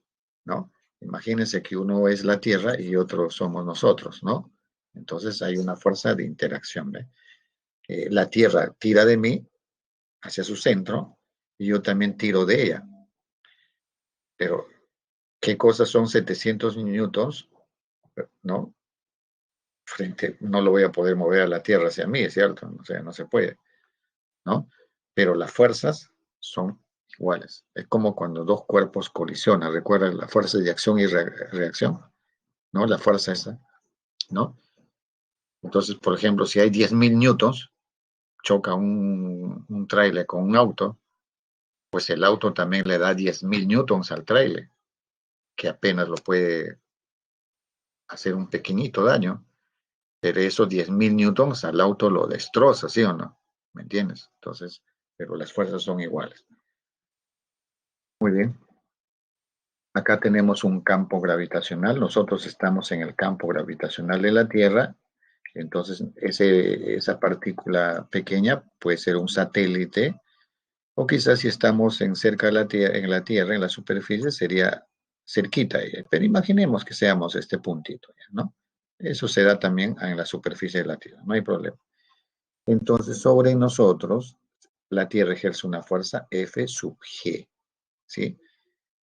¿No? Imagínense que uno es la Tierra y otro somos nosotros, ¿no? Entonces hay una fuerza de interacción, ¿ve? La Tierra tira de mí hacia su centro y yo también tiro de ella. Pero, ¿qué cosas son 700 newtons? ¿No? No lo voy a poder mover a la Tierra hacia mí, ¿es cierto? O sea, no se puede, ¿no? Pero las fuerzas son iguales. Es como cuando dos cuerpos colisionan. ¿Recuerdan la fuerza de acción y reacción? ¿No? La fuerza esa, ¿no? Entonces, por ejemplo, si hay 10.000 newtons, choca un tráiler con un auto, pues el auto también le da 10.000 newtons al tráiler, que apenas lo puede hacer un pequeñito daño, pero esos 10.000 newtons al auto lo destroza, ¿sí o no? ¿Me entiendes? Entonces, pero las fuerzas son iguales. Muy bien. Acá tenemos un campo gravitacional. Nosotros estamos en el campo gravitacional de la Tierra. Entonces, esa partícula pequeña puede ser un satélite, o quizás si estamos cerca de la Tierra, en la superficie, sería cerquita. Pero imaginemos que seamos este puntito, ¿no? Eso se da también en la superficie de la Tierra, no hay problema. Entonces, sobre nosotros, la Tierra ejerce una fuerza F sub G, ¿sí?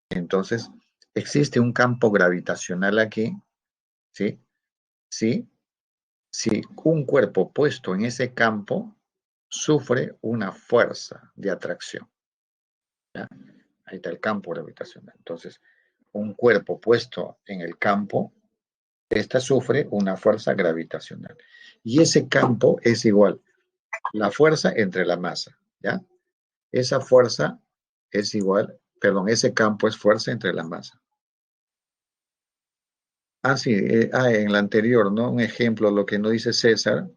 Entonces, existe un campo gravitacional aquí, ¿sí? ¿Sí? Si un cuerpo puesto en ese campo sufre una fuerza de atracción, ¿ya? Ahí está el campo gravitacional. Entonces, un cuerpo puesto en el campo, esta sufre una fuerza gravitacional. Y ese campo es igual, la fuerza entre la masa, ¿ya? Esa fuerza es igual, perdón, ese campo es fuerza entre la masa. Ah, sí, en la anterior, ¿no? Un ejemplo, lo que no dice César,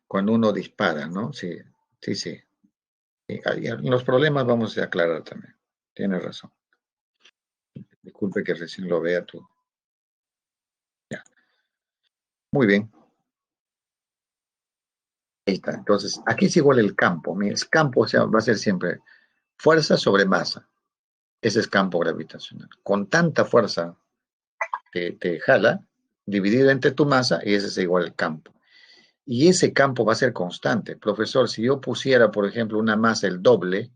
cuando uno dispara, ¿no? Sí, sí, sí. Los problemas vamos a aclarar también. Tienes razón. Disculpe que recién lo vea tú. Ya. Muy bien. Ahí está. Entonces, aquí es igual el campo. Mira, el campo, o sea, va a ser siempre fuerza sobre masa. Ese es campo gravitacional. Con tanta fuerza que te jala, dividido entre tu masa, y ese es igual el campo. Y ese campo va a ser constante. Profesor, si yo pusiera, por ejemplo, una masa el doble,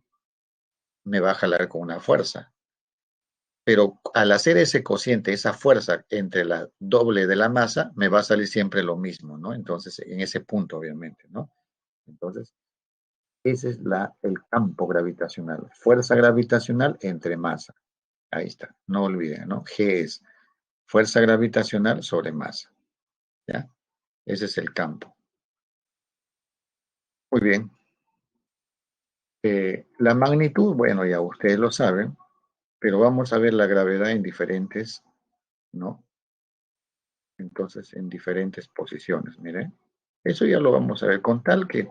me va a jalar con una fuerza. Pero al hacer ese cociente, esa fuerza entre la doble de la masa, me va a salir siempre lo mismo, ¿no? Entonces, en ese punto, obviamente, ¿no? Entonces, ese es el campo gravitacional, fuerza gravitacional entre masa. Ahí está, no olviden, ¿no? G es fuerza gravitacional sobre masa, ¿ya? Ese es el campo. Muy bien. La magnitud, bueno, ya ustedes lo saben, pero vamos a ver la gravedad en diferentes, ¿no? Entonces, en diferentes posiciones, miren. Eso ya lo vamos a ver con tal que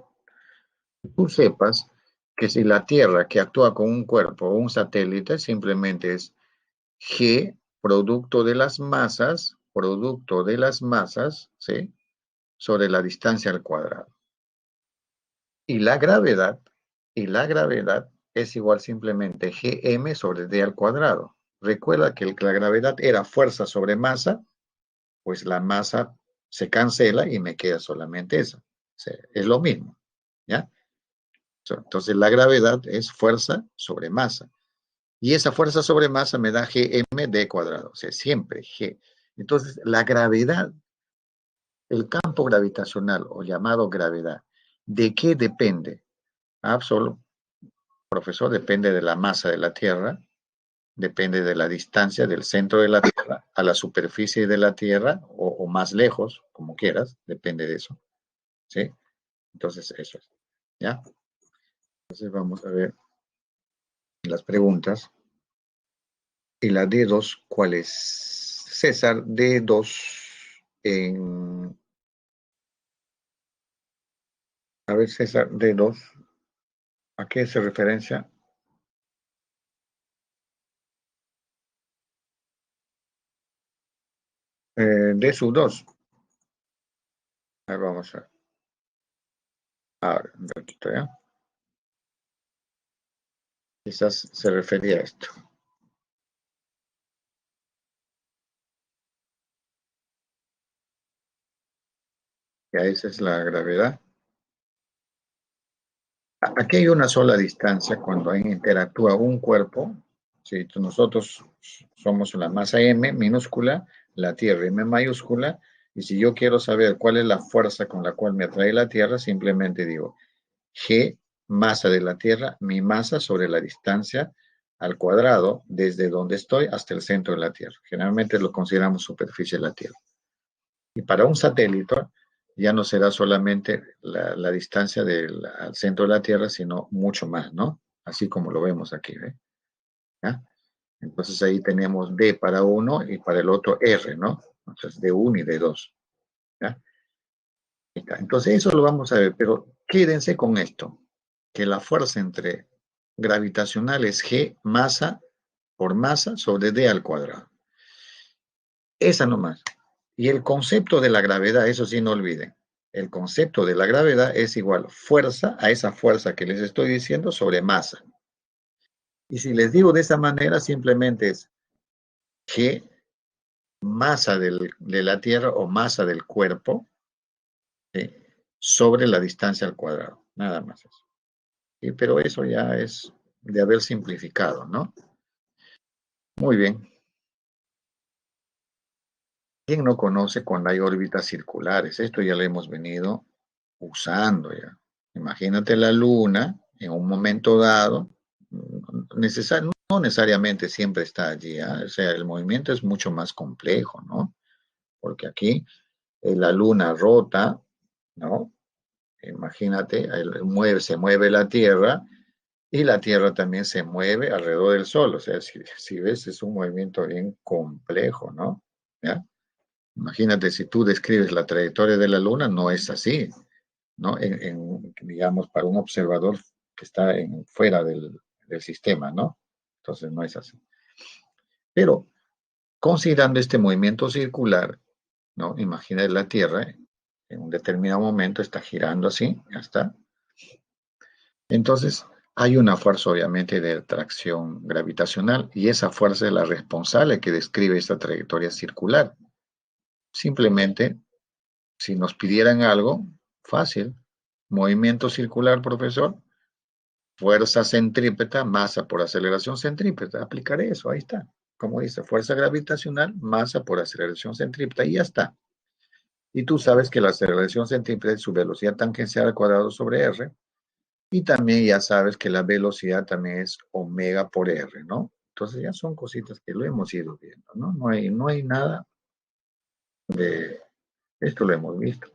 tú sepas que si la Tierra que actúa con un cuerpo o un satélite simplemente es G producto de las masas, ¿sí? Sobre la distancia al cuadrado. Y la gravedad, es igual simplemente Gm sobre d al cuadrado. Recuerda que la gravedad era fuerza sobre masa, pues la masa se cancela y me queda solamente esa. O sea, es lo mismo, ¿ya? Entonces la gravedad es fuerza sobre masa. Y esa fuerza sobre masa me da gmd cuadrado, o sea, siempre g. Entonces la gravedad, el campo gravitacional o llamado gravedad, ¿de qué depende? Solo, profesor, depende de la masa de la Tierra, depende de la distancia del centro de la Tierra a la superficie de la Tierra o más lejos, como quieras, depende de eso, ¿sí? Entonces eso es, ¿ya? Entonces vamos a ver las preguntas. Y la D2, ¿cuál es? César, D2 en... A ver, César, D2, ¿a qué se referencia? D sub 2. A ver, vamos a ver. Ahora, un ratito, ¿ya? Quizás se refería a esto. Ya esa es la gravedad. Aquí hay una sola distancia cuando interactúa un cuerpo. Si nosotros somos una masa m minúscula, la Tierra m mayúscula, y si yo quiero saber cuál es la fuerza con la cual me atrae la Tierra, simplemente digo G, masa de la Tierra, mi masa sobre la distancia al cuadrado desde donde estoy hasta el centro de la Tierra. Generalmente lo consideramos superficie de la Tierra. Y para un satélite ya no será solamente la distancia al centro de la Tierra, sino mucho más, ¿no? Así como lo vemos aquí, ¿ve? ¿Ya? Entonces ahí tenemos D para uno y para el otro R, ¿no? Entonces D1 y D2. ¿Ya? Entonces eso lo vamos a ver, pero quédense con esto, que la fuerza entre gravitacional es G, masa por masa sobre d al cuadrado. Esa nomás. Y el concepto de la gravedad, eso sí no olviden. El concepto de la gravedad es igual fuerza a esa fuerza que les estoy diciendo sobre masa. Y si les digo de esa manera, simplemente es G, masa de la Tierra o masa del cuerpo, ¿sí?, sobre la distancia al cuadrado. Nada más eso. ¿Sí? Pero eso ya es de haber simplificado, ¿no? Muy bien. ¿Quién no conoce cuando hay órbitas circulares? Esto ya lo hemos venido usando ya. Imagínate la Luna en un momento dado, no necesariamente siempre está allí, ¿eh? O sea, el movimiento es mucho más complejo, ¿no? Porque aquí la Luna rota, ¿no? Imagínate, se mueve la Tierra y la Tierra también se mueve alrededor del Sol. O sea, si ves, es un movimiento bien complejo, ¿no? ¿Ya? Imagínate, si tú describes la trayectoria de la Luna, no es así, ¿no? Digamos, para un observador que está fuera del sistema, ¿no? Entonces no es así. Pero considerando este movimiento circular, ¿no? Imagina la Tierra en un determinado momento está girando así, ya está. Entonces hay una fuerza obviamente de atracción gravitacional y esa fuerza es la responsable que describe esta trayectoria circular. Simplemente, si nos pidieran algo, fácil, movimiento circular, profesor, fuerza centrípeta, masa por aceleración centrípeta, aplicaré eso, ahí está. Como dice, fuerza gravitacional, masa por aceleración centrípeta, y ya está. Y tú sabes que la aceleración centrípeta es su velocidad tangencial al cuadrado sobre r, y también ya sabes que la velocidad también es omega por r, ¿no? Entonces ya son cositas que lo hemos ido viendo, ¿no? No hay nada de... Esto lo hemos visto.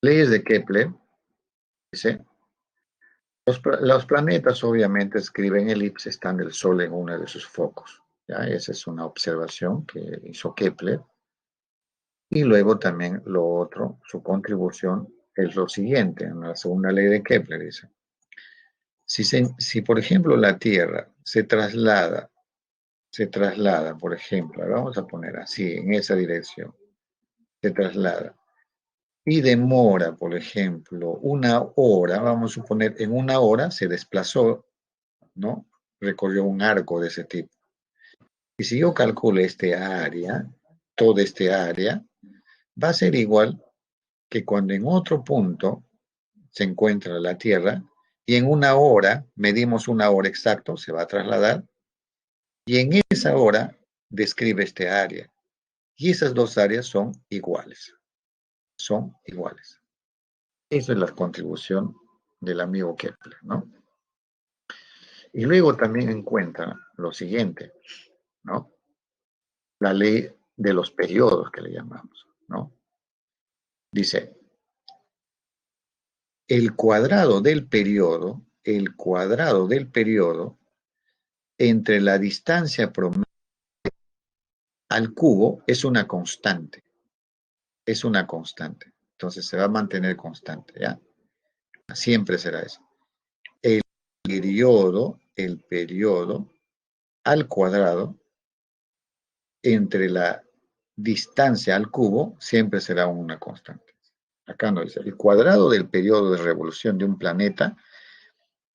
Leyes de Kepler, dice, los planetas obviamente escriben elipses, están el Sol en uno de sus focos. ¿Ya? Esa es una observación que hizo Kepler. Y luego también lo otro, su contribución es lo siguiente, en la segunda ley de Kepler dice, si por ejemplo la Tierra se traslada, por ejemplo, vamos a poner así, en esa dirección, se traslada, y demora, por ejemplo, una hora, vamos a suponer, en una hora se desplazó, ¿no? Recorrió un arco de ese tipo. Y si yo calculo este área, toda este área, va a ser igual que cuando en otro punto se encuentra la Tierra y en una hora, medimos una hora exacto, se va a trasladar, y en esa hora describe este área. Y esas dos áreas son iguales. Son iguales. Esa es la contribución del amigo Kepler, ¿no? Y luego también encuentra lo siguiente, ¿no? La ley de los periodos que le llamamos, ¿no? Dice, el cuadrado del periodo entre la distancia promedio al cubo es una constante. Es una constante. Entonces se va a mantener constante, ¿ya? Siempre será eso. El periodo al cuadrado entre la distancia al cubo siempre será una constante. Acá no dice, el cuadrado del periodo de revolución de un planeta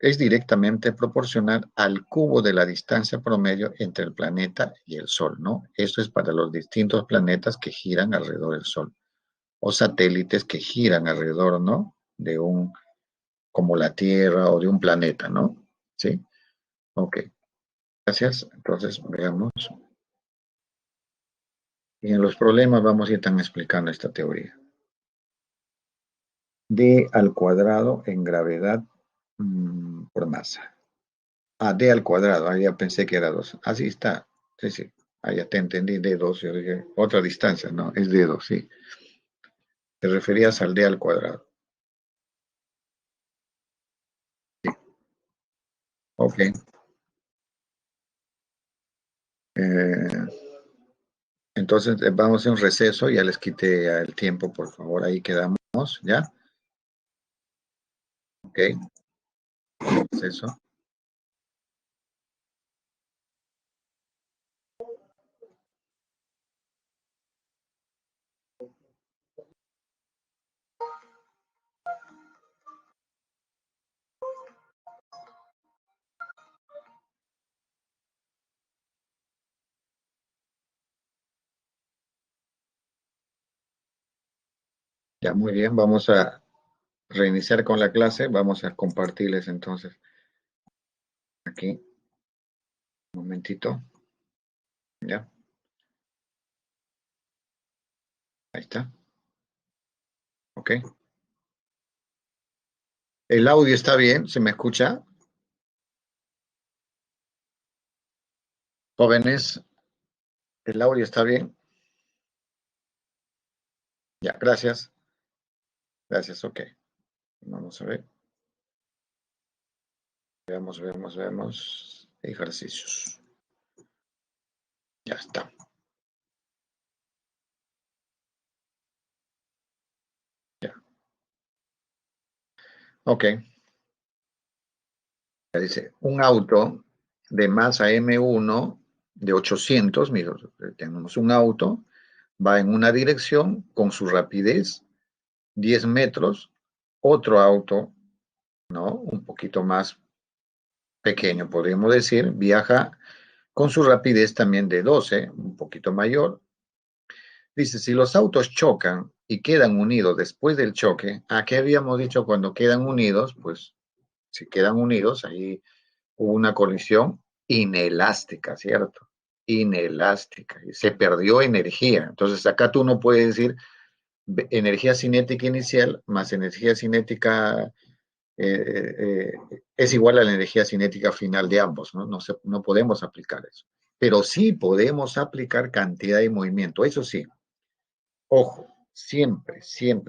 es directamente proporcional al cubo de la distancia promedio entre el planeta y el Sol, ¿no? Esto es para los distintos planetas que giran alrededor del Sol, o satélites que giran alrededor, ¿no? De como la Tierra o de un planeta, ¿no? ¿Sí? Ok, gracias. Entonces, veamos. Y en los problemas vamos a ir tan explicando esta teoría. D al cuadrado en gravedad por masa. D al cuadrado, ahí ya pensé que era 2. Así está. Sí, sí. Ahí ya te entendí, D2. Yo dije, otra distancia, no, es D2, sí. Te referías al D al cuadrado. Sí. Ok. Entonces vamos a un receso, ya les quité el tiempo, por favor, ahí quedamos, ¿ya? Ok. ¿Qué es eso? Ya, muy bien, vamos a reiniciar con la clase. Vamos a compartirles entonces aquí, un momentito. Ya, ahí está. Ok. El audio está bien, ¿se me escucha? Jóvenes, el audio está bien. Ya, gracias. Gracias, ok. Vamos a ver. Veamos. Ejercicios. Ya está. Ya. Ok. Ya dice, un auto de masa M1 de 800, mira, tenemos un auto, va en una dirección con su rapidez 10 metros, otro auto, ¿no? Un poquito más pequeño, podríamos decir, viaja con su rapidez también de 12, un poquito mayor. Dice, si los autos chocan y quedan unidos después del choque, ¿a qué habíamos dicho cuando quedan unidos? Pues si quedan unidos, ahí hubo una colisión inelástica, ¿cierto? Inelástica. Se perdió energía. Entonces acá tú no puedes decir energía cinética inicial más energía cinética es igual a la energía cinética final de ambos, ¿no? No podemos aplicar eso. Pero sí podemos aplicar cantidad de movimiento. Eso sí, ojo, siempre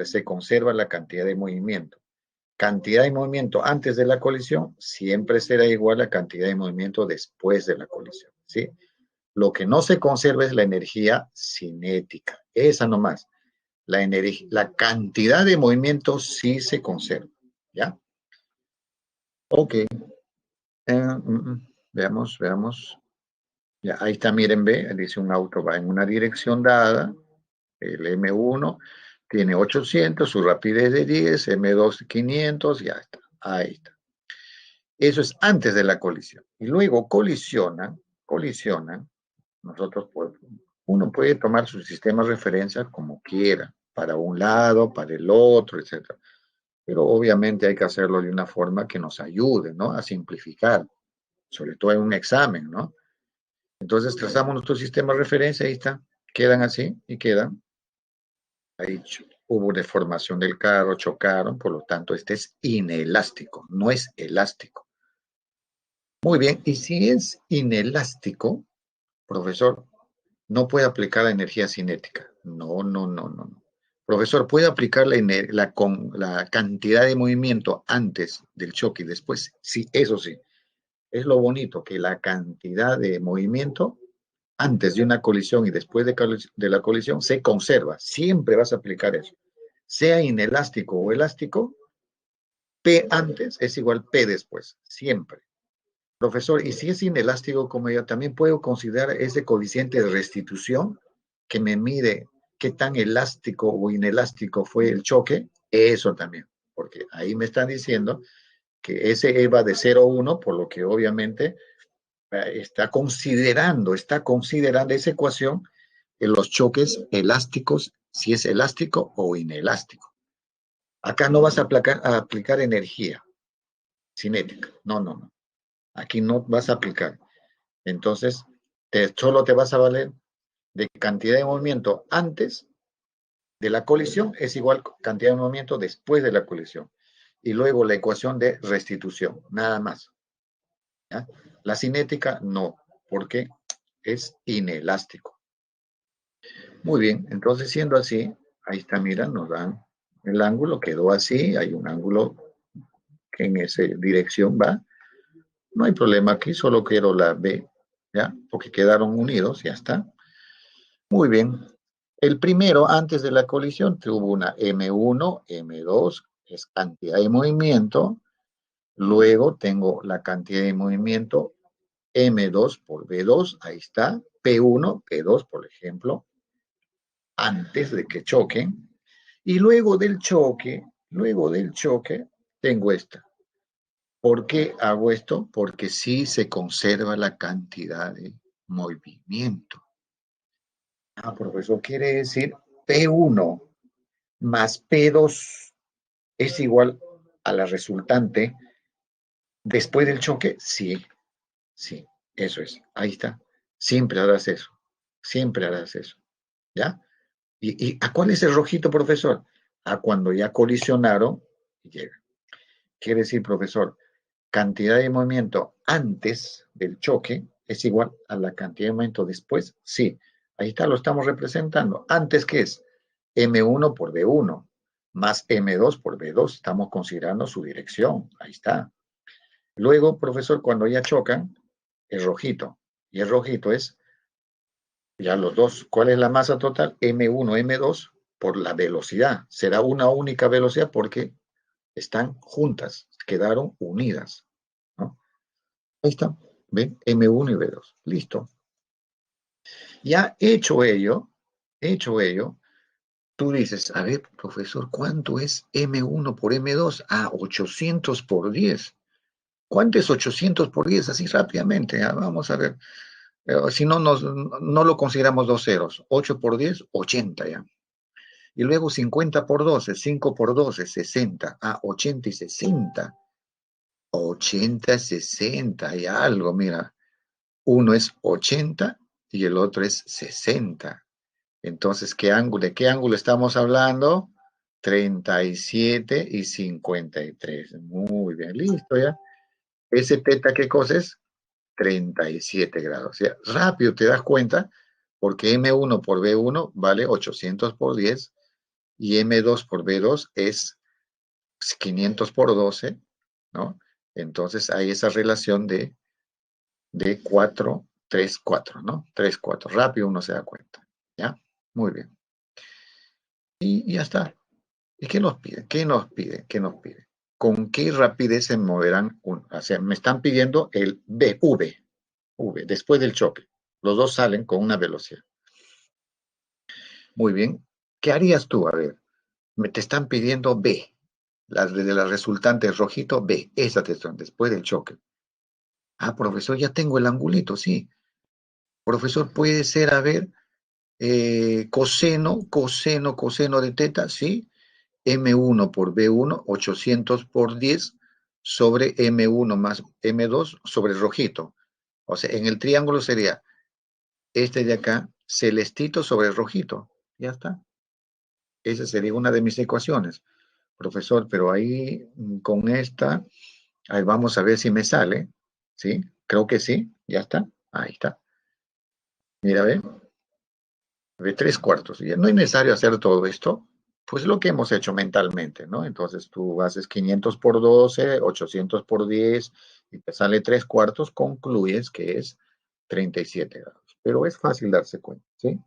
se conserva la cantidad de movimiento. Cantidad de movimiento antes de la colisión siempre será igual a cantidad de movimiento después de la colisión, ¿sí? Lo que no se conserva es la energía cinética, esa nomás. La cantidad de movimiento sí se conserva, ¿ya? Ok, veamos. Ya, ahí está, miren, ve, dice un auto va en una dirección dada, el M1 tiene 800, su rapidez de 10, M2 500, ya está, ahí está. Eso es antes de la colisión. Y luego colisionan, nosotros uno puede tomar su sistema de referencia como quiera, para un lado, para el otro, etcétera. Pero obviamente hay que hacerlo de una forma que nos ayude, ¿no? A simplificar, sobre todo en un examen, ¿no? Entonces trazamos nuestro sistema de referencia, ahí está, quedan así y quedan. Ahí hubo deformación del carro, chocaron, por lo tanto este es inelástico, no es elástico. Muy bien, y si es inelástico, profesor, no puede aplicar la energía cinética. No. Profesor, ¿puede aplicar la cantidad de movimiento antes del choque y después? Sí, eso sí. Es lo bonito, que la cantidad de movimiento antes de una colisión y después de la colisión se conserva. Siempre vas a aplicar eso. Sea inelástico o elástico, P antes es igual P después. Siempre. Profesor, y si es inelástico como yo, también puedo considerar ese coeficiente de restitución que me mide qué tan elástico o inelástico fue el choque, eso también, porque ahí me están diciendo que ese EVA de 0 a 1, por lo que obviamente está considerando esa ecuación en los choques elásticos, si es elástico o inelástico. Acá no vas a aplicar energía cinética, no. Aquí no vas a aplicar. Entonces, solo te vas a valer de cantidad de movimiento antes de la colisión es igual cantidad de movimiento después de la colisión. Y luego la ecuación de restitución, nada más. ¿Ya? La cinética no, porque es inelástico. Muy bien, entonces siendo así, ahí está, mira, nos dan el ángulo, quedó así, hay un ángulo que en esa dirección va. No hay problema aquí, solo quiero la B, ¿ya? Porque quedaron unidos, ya está. Muy bien. El primero, antes de la colisión, tuvo una M1, M2, es cantidad de movimiento. Luego tengo la cantidad de movimiento M2 por B2, ahí está, P1, P2, por ejemplo, antes de que choquen. Y luego del choque, tengo esta. ¿Por qué hago esto? Porque sí se conserva la cantidad de movimiento. Ah, profesor, quiere decir P1 más P2 es igual a la resultante después del choque. Sí, sí, eso es. Ahí está. Siempre harás eso. Siempre harás eso. ¿Ya? ¿Y a cuál es el rojito, profesor? A cuando ya colisionaron y llega. Quiere decir, profesor, cantidad de movimiento antes del choque es igual a la cantidad de movimiento después. Sí, ahí está, lo estamos representando. Antes, ¿qué es? M1 por B1 más M2 por B2. Estamos considerando su dirección. Ahí está. Luego, profesor, cuando ya chocan, es rojito. Y el rojito es ya los dos. ¿Cuál es la masa total? M1, M2 por la velocidad. Será una única velocidad porque están juntas, quedaron unidas, ¿no? Ahí está, ¿ven? M1 y B2. Listo. Ya hecho ello, tú dices, a ver, profesor, ¿cuánto es M1 por M2? Ah, 800 por 10. ¿Cuánto es 800 por 10? Así rápidamente, ¿ya? Vamos a ver. Si no, no lo consideramos dos ceros. 8 por 10, 80 ya. Y luego 50 por 12, 5 por 12, 60. Ah, 80 y 60. 80, 60 y algo, mira. Uno es 80 y el otro es 60. Entonces, ¿de qué ángulo estamos hablando? 37 y 53. Muy bien, listo ya. Ese teta, ¿qué cosa es? 37 grados. Ya, rápido te das cuenta, porque M1 por B1 vale 800 por 10 y M2 por B2 es 500 por 12, ¿no? Entonces hay esa relación de 4, 3, 4, ¿no? 3, 4. Rápido uno se da cuenta. ¿Ya? Muy bien. Y ya está. ¿Y qué nos pide? ¿Qué nos pide? ¿Qué nos pide? ¿Con qué rapidez se moverán? O sea, me están pidiendo el V, después del choque. Los dos salen con una velocidad. Muy bien. ¿Qué harías tú? A ver, te están pidiendo B. De la resultante rojito, B. Esa te están después del choque. Ah, profesor, ya tengo el angulito, sí. Profesor, puede ser, a ver, coseno de teta, ¿sí? M1 por B1, 800 por 10 sobre M1 más M2 sobre rojito. O sea, en el triángulo sería este de acá, celestito sobre rojito. Ya está. Esa sería una de mis ecuaciones. Profesor, pero ahí con esta, ahí vamos a ver si me sale. ¿Sí? Creo que sí. Ya está. Ahí está. Mira, ve. De tres cuartos. Y no es necesario hacer todo esto, pues lo que hemos hecho mentalmente, ¿no? Entonces tú haces 500 por 12, 800 por 10 y te sale tres cuartos, concluyes que es 37 grados. Pero es fácil darse cuenta, ¿sí?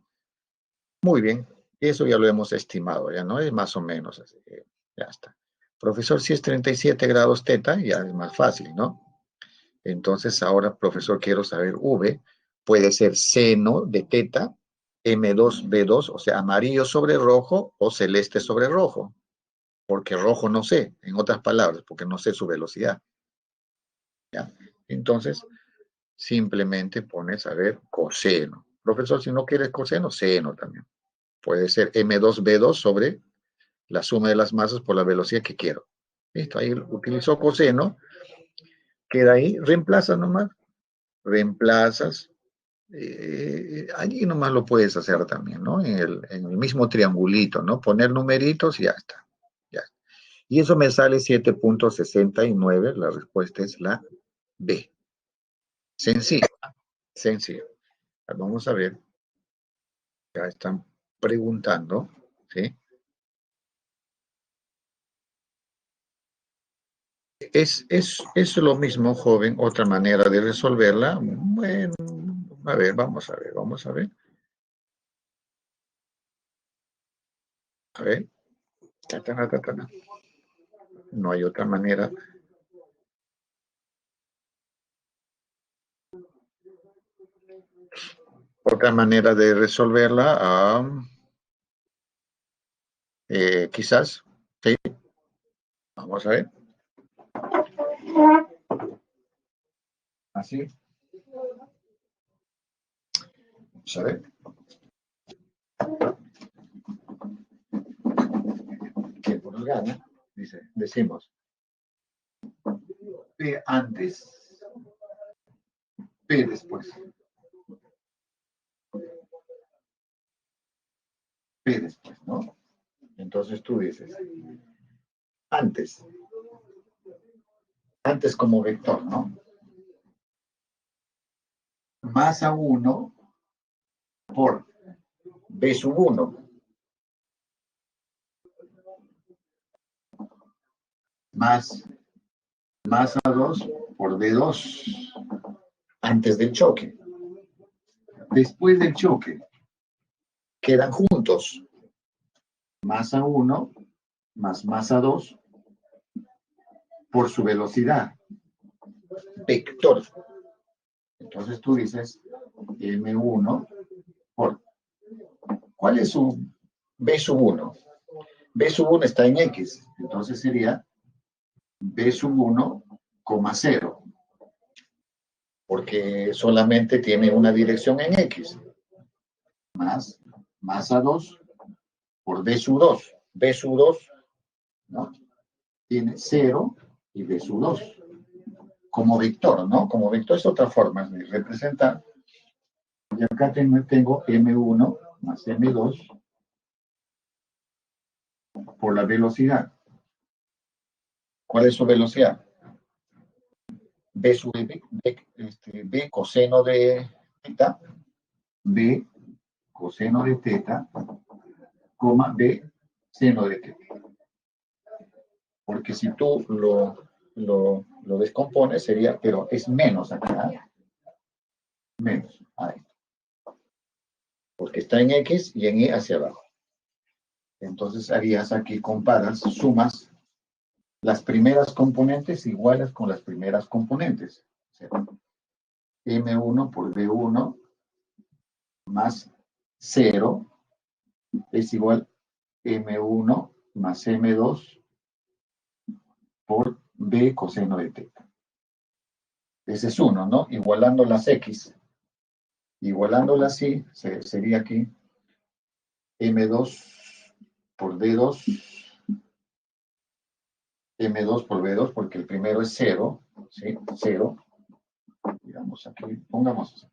Muy bien, eso ya lo hemos estimado, ya no es más o menos así que ya está. Profesor, si es 37 grados teta, ya es más fácil, ¿no? Entonces ahora, profesor, quiero saber V, puede ser seno de teta, M2B2, o sea, amarillo sobre rojo o celeste sobre rojo, porque rojo no sé, en otras palabras, porque no sé su velocidad. ¿Ya? Entonces, simplemente pones a ver coseno. Profesor, si no quieres coseno, seno también. Puede ser M2B2 sobre la suma de las masas por la velocidad que quiero. Listo, ahí utilizo coseno, queda ahí, reemplaza nomás, reemplazas. Allí nomás lo puedes hacer también, ¿no? En el mismo triangulito, ¿no? Poner numeritos y ya está. Ya. Y eso me sale 7.69. La respuesta es la B. Sencillo, sencillo. Vamos a ver. Ya están preguntando, ¿sí? Es lo mismo, joven, otra manera de resolverla. Bueno, a ver, vamos a ver, vamos a ver. A ver. Ta, ta, ta, ta, ta. No hay otra manera. Otra manera de resolverla, quizás, sí, vamos a ver. Así, vamos a ver. Tiempo nos gana, decimos P antes, P después. P después, ¿no? Entonces tú dices, antes, antes como vector, ¿no? Más a 1 por B sub 1 más a 2 por B2 antes del choque. Después del choque, quedan juntos más a 1 más a 2 por su velocidad. Vector. Entonces tú dices M1 por... ¿Cuál es su B sub 1? B sub 1 está en X, entonces sería B sub 1, 0, porque solamente tiene una dirección en X, más a 2 por B sub 2. B sub 2, ¿no? Tiene 0 y B sub 2. Como vector, ¿no? Como vector es otra forma de representar. Y acá tengo M1 más M2 por la velocidad. ¿Cuál es su velocidad? B sub B coseno de teta, B coseno de teta, coma B seno de teta. Porque si tú lo descompones sería, pero es menos acá, ¿eh? Menos, ahí. Porque está en X y en Y hacia abajo. Entonces harías aquí, comparas, sumas las primeras componentes iguales con las primeras componentes. O sea, M1 por B1 más 0 es igual M1 más M2 por B coseno de teta. Ese es 1, ¿no? Igualando las X. Igualándolas así, sería aquí M2 por D2, M2 por B2, porque el primero es 0, ¿sí? 0. Digamos aquí, pongamos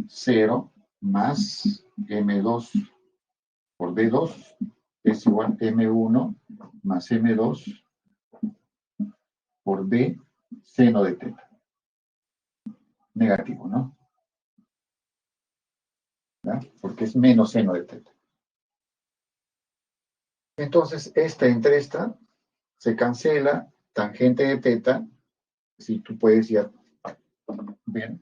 0 más M2 por B2 es igual a M1 más M2 por B seno de teta. Negativo, ¿no? ¿Ya? Porque es menos seno de teta. Entonces, esta entre esta se cancela, tangente de teta, si tú puedes ya ver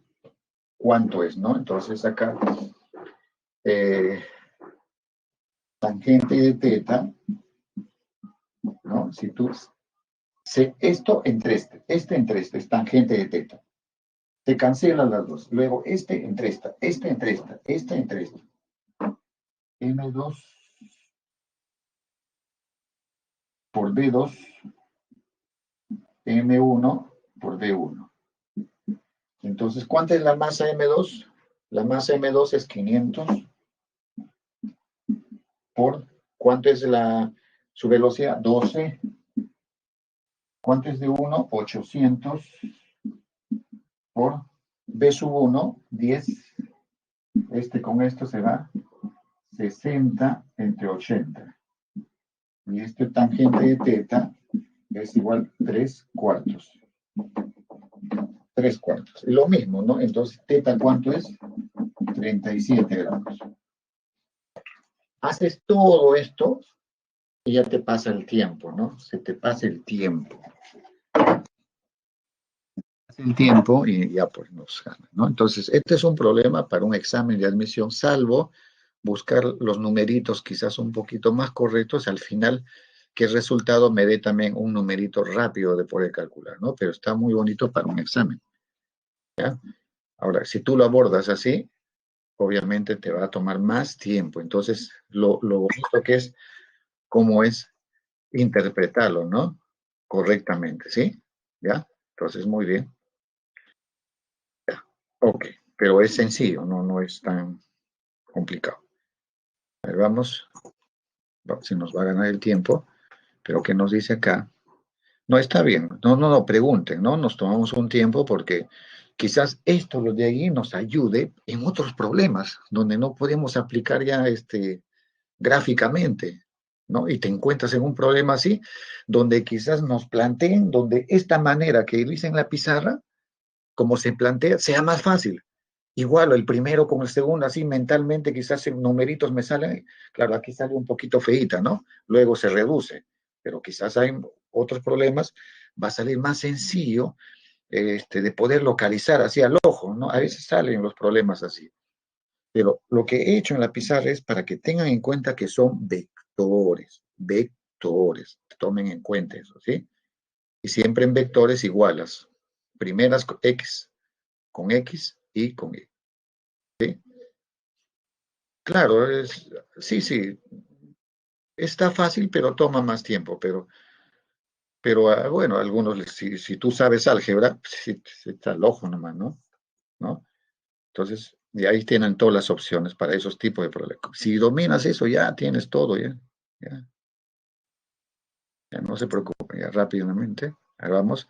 cuánto es, ¿no? Entonces acá, tangente de teta, ¿no? Si tú, esto entre este entre este es tangente de teta. Se cancelan las dos. Luego este entre esta, este entre esta, este entre esta. M2 por B2, M1 por B1. Entonces, ¿cuánta es la masa M2? La masa M2 es 500 por, ¿cuánto es su velocidad? 12. ¿Cuánto es de 1? 800 por B sub 1, 10. Este con esto se va 60 entre 80. Y este tangente de teta es igual 3 cuartos. 3 cuartos. Lo mismo, ¿no? Entonces, teta, ¿cuánto es? 37 grados. Haces todo esto y ya te pasa el tiempo, ¿no? Se te pasa el tiempo. El tiempo y ya pues nos gana, ¿no? Entonces, este es un problema para un examen de admisión, salvo buscar los numeritos quizás un poquito más correctos al final, que el resultado me dé también un numerito rápido de poder calcular, ¿no? Pero está muy bonito para un examen, ¿ya? Ahora, si tú lo abordas así, obviamente te va a tomar más tiempo. Entonces, lo bonito que es cómo es interpretarlo, ¿no? Correctamente, ¿sí? ¿Ya? Entonces, muy bien. Ya. Ok, pero es sencillo, no es tan complicado. A ver, vamos, si nos va a ganar el tiempo, pero ¿qué nos dice acá? No está bien, no, pregunten, ¿no? Nos tomamos un tiempo porque quizás esto, lo de ahí, nos ayude en otros problemas donde no podemos aplicar ya gráficamente, ¿no? Y te encuentras en un problema así, donde quizás nos planteen, donde esta manera que dice en la pizarra, como se plantea, sea más fácil. Igual, el primero con el segundo, así mentalmente, quizás en numeritos me salen, claro, aquí sale un poquito feita, ¿no? Luego se reduce, pero quizás hay otros problemas, va a salir más sencillo de poder localizar así al ojo, ¿no? A veces salen los problemas así. Pero lo que he hecho en la pizarra es para que tengan en cuenta que son vectores, vectores, tomen en cuenta eso, ¿sí? Y siempre en vectores igualas, primeras con X y con Y, ¿sí? Claro, sí, está fácil, pero toma más tiempo, pero bueno, algunos, si tú sabes álgebra, sí, está al ojo nomás, ¿no? Entonces, y ahí tienen todas las opciones para esos tipos de problemas. Si dominas eso, ya tienes todo, ya, ya no se preocupen, ya rápidamente, ahí vamos.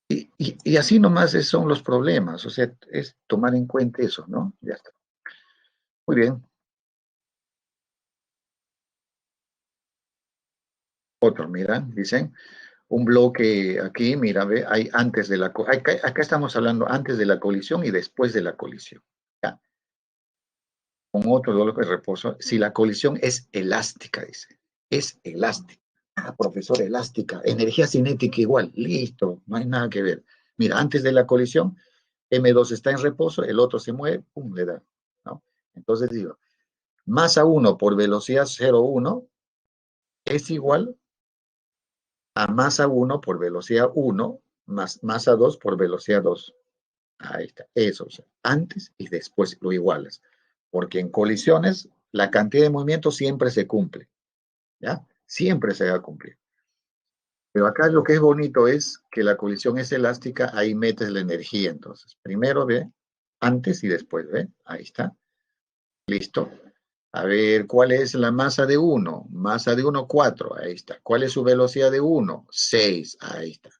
Y así nomás son los problemas, o sea, es tomar en cuenta eso, ¿no? Ya está. Muy bien. Otro, mira, dicen, un bloque aquí, mira, ve, hay antes de acá estamos hablando antes de la colisión y después de la colisión. Ya, con otro bloque de reposo, si la colisión es elástica, dice, es elástica. Ah, profesor, elástica, energía cinética igual, listo, no hay nada que ver. Mira, antes de la colisión, M2 está en reposo, el otro se mueve, pum, le da, ¿no? Entonces digo, masa 1 por velocidad 0,1 es igual a masa 1 por velocidad 1 más masa 2 por velocidad 2. Ahí está, eso, o sea, antes y después lo igualas. Porque en colisiones la cantidad de movimiento siempre se cumple, ¿ya? Siempre se va a cumplir. Pero acá lo que es bonito es que la colisión es elástica, ahí metes la energía entonces. Primero ve, antes y después ve, ahí está, listo. A ver, ¿cuál es la masa de uno? Masa de uno, 4, ahí está. ¿Cuál es su velocidad de uno? 6, ahí está.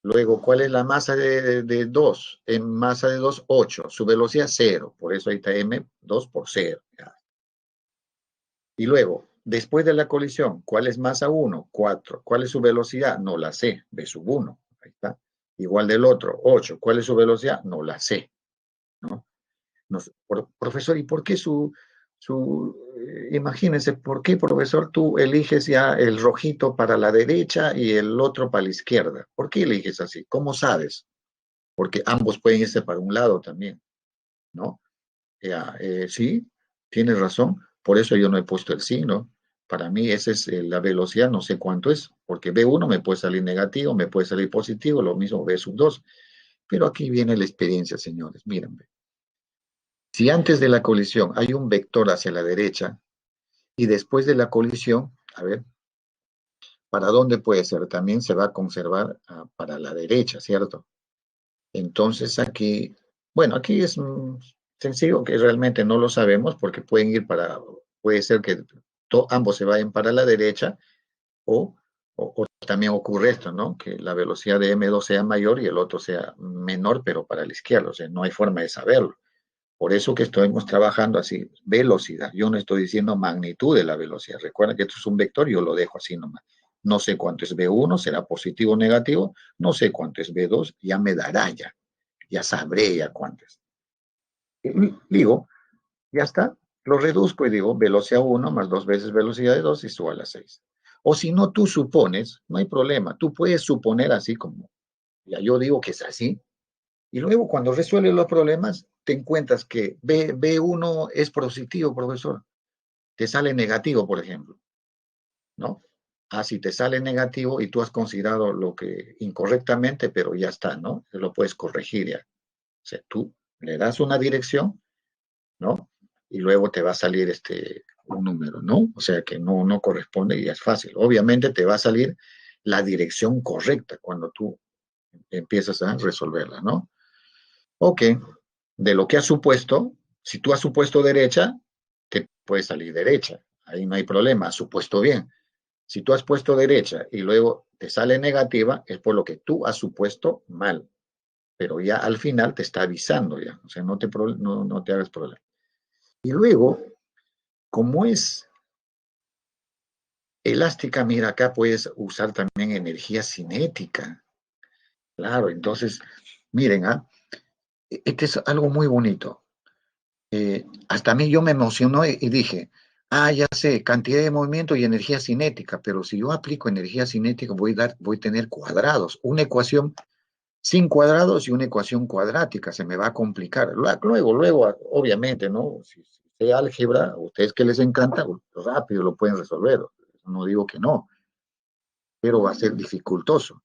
Luego, ¿cuál es la masa de 2? En masa de 2, 8. Su velocidad, 0. Por eso ahí está M, 2 por 0. Y luego, después de la colisión, ¿cuál es masa 1? 4. ¿Cuál es su velocidad? No la sé. V sub 1. Ahí está. Igual del otro, 8. ¿Cuál es su velocidad? No la sé. ¿No? No sé. Profesor, ¿y por qué imagínense, por qué, profesor, tú eliges ya el rojito para la derecha y el otro para la izquierda? ¿Por qué eliges así? ¿Cómo sabes? Porque ambos pueden irse para un lado también, ¿no? Ya, sí, tienes razón, por eso yo no he puesto el signo. Para mí esa es la velocidad, no sé cuánto es, porque B1 me puede salir negativo, me puede salir positivo, lo mismo B sub 2. Pero aquí viene la experiencia, señores, mírenme. Si antes de la colisión hay un vector hacia la derecha y después de la colisión, a ver, ¿para dónde puede ser? También se va a conservar para la derecha, ¿cierto? Entonces aquí, bueno, aquí es sencillo que realmente no lo sabemos porque puede ser que ambos se vayan para la derecha o también ocurre esto, ¿no? Que la velocidad de M2 sea mayor y el otro sea menor, pero para la izquierda, o sea, no hay forma de saberlo. Por eso que estamos trabajando así, velocidad. Yo no estoy diciendo magnitud de la velocidad. Recuerda que esto es un vector, yo lo dejo así nomás. No sé cuánto es B1, será positivo o negativo. No sé cuánto es B2, ya me dará ya sabré ya cuánto es. Digo, ya está, lo reduzco y digo velocidad 1 más 2 veces velocidad de 2 es igual a 6. O si no, tú supones, no hay problema, tú puedes suponer así como, ya yo digo que es así, y luego cuando resuelves los problemas, te encuentras que B1 es positivo, profesor, te sale negativo, por ejemplo, ¿no? Ah, si te sale negativo y tú has considerado lo que incorrectamente, pero ya está, ¿no? Lo puedes corregir ya. O sea, tú le das una dirección ¿no? Y luego te va a salir un número, ¿no? O sea que no corresponde y es fácil. Obviamente te va a salir la dirección correcta cuando tú empiezas a resolverla, ¿no? Ok, de lo que has supuesto, si tú has supuesto derecha, te puede salir derecha, ahí no hay problema, has supuesto bien. Si tú has puesto derecha y luego te sale negativa, es por lo que tú has supuesto mal, pero ya al final te está avisando ya, o sea, no te hagas problema. Y luego, como es elástica, mira, acá puedes usar también energía cinética. Claro, entonces, miren, este es algo muy bonito. Hasta a mí yo me emocionó y dije, ya sé, cantidad de movimiento y energía cinética, pero si yo aplico energía cinética voy a tener cuadrados, una ecuación sin cuadrados y una ecuación cuadrática, se me va a complicar. Luego, obviamente, ¿no? Si sé álgebra, a ustedes que les encanta, rápido lo pueden resolver, no digo que no, pero va a ser dificultoso.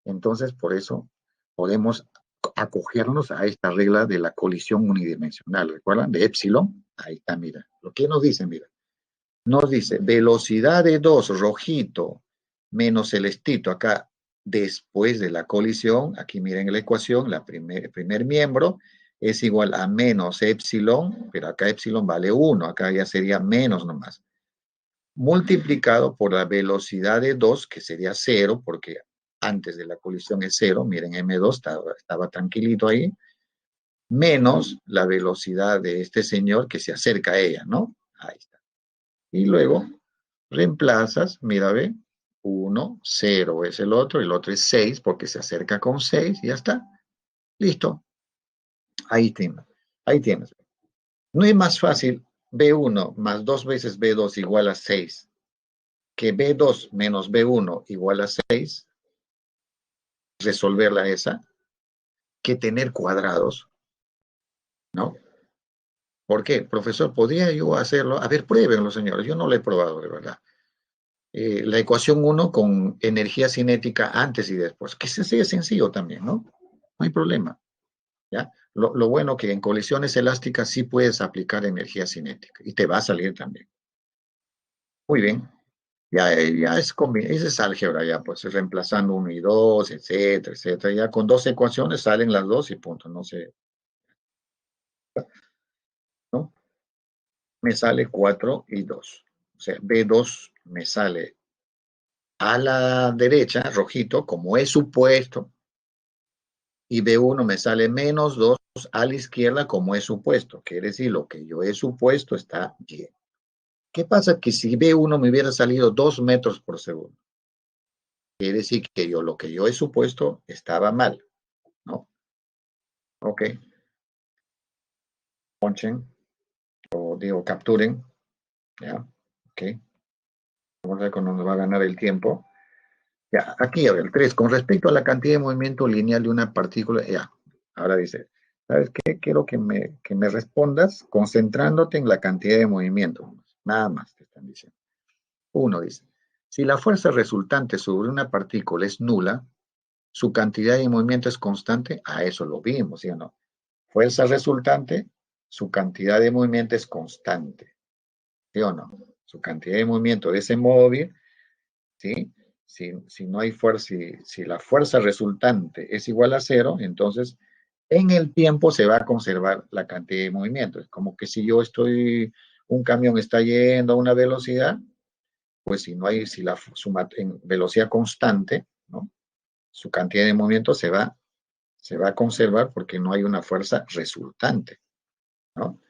Entonces, por eso podemos acogernos a esta regla de la colisión unidimensional. ¿Recuerdan? De epsilon. Ahí está, mira. Lo que nos dice, mira. Nos dice velocidad de 2 rojito, menos celestito. Acá, después de la colisión, aquí miren la ecuación, el primer miembro es igual a menos epsilon, pero acá epsilon vale 1, acá ya sería menos nomás multiplicado por la velocidad de 2, que sería 0, porque antes de la colisión es 0, miren, M2 estaba tranquilito ahí, menos la velocidad de este señor que se acerca a ella, ¿no? Ahí está. Y luego reemplazas, mira, ve, 1, 0 es el otro es 6 porque se acerca con 6 y ya está. Listo. Ahí tienes. Ahí tienes. No es más fácil B1 más 2 veces B2 igual a 6 que B2 menos B1 igual a 6, resolverla esa, que tener cuadrados, ¿no? ¿Por qué? Profesor, ¿podría yo hacerlo? A ver, pruébenlo, señores. Yo no lo he probado, de verdad. La ecuación 1 con energía cinética antes y después, que se sigue sencillo también, ¿no? No hay problema, ¿ya? Lo bueno que en colisiones elásticas sí puedes aplicar energía cinética y te va a salir también. Muy bien. Ya ese es álgebra, ya pues reemplazando 1 y 2, etcétera, etcétera. Ya con dos ecuaciones salen las dos y punto, no sé, ¿no? Me sale 4 y 2. O sea, B2 me sale a la derecha, rojito, como es supuesto, y B1 me sale menos 2 a la izquierda, como es supuesto. Quiere decir, lo que yo he supuesto está bien. ¿Qué pasa? Que si B1 me hubiera salido 2 metros por segundo, quiere decir que lo que yo he supuesto estaba mal, ¿no? Ok, ponchen, o digo, capturen, ¿ya? Ok, vamos a ver cuándo nos va a ganar el tiempo. Ya, aquí, a ver, el 3, con respecto a la cantidad de movimiento lineal de una partícula, ya, ahora dice, ¿sabes qué? Quiero que me respondas concentrándote en la cantidad de movimiento, nada más te están diciendo. Uno dice, si la fuerza resultante sobre una partícula es nula, su cantidad de movimiento es constante, a eso lo vimos, ¿sí o no? Fuerza resultante, su cantidad de movimiento es constante, ¿sí o no? Su cantidad de movimiento de ese móvil, ¿sí? Si no hay fuerza, si la fuerza resultante es igual a cero, entonces en el tiempo se va a conservar la cantidad de movimiento. Es como que si un camión está yendo a una velocidad, pues si la suma en velocidad constante, ¿no? Su cantidad de movimiento se va a conservar porque no hay una fuerza resultante, ¿no?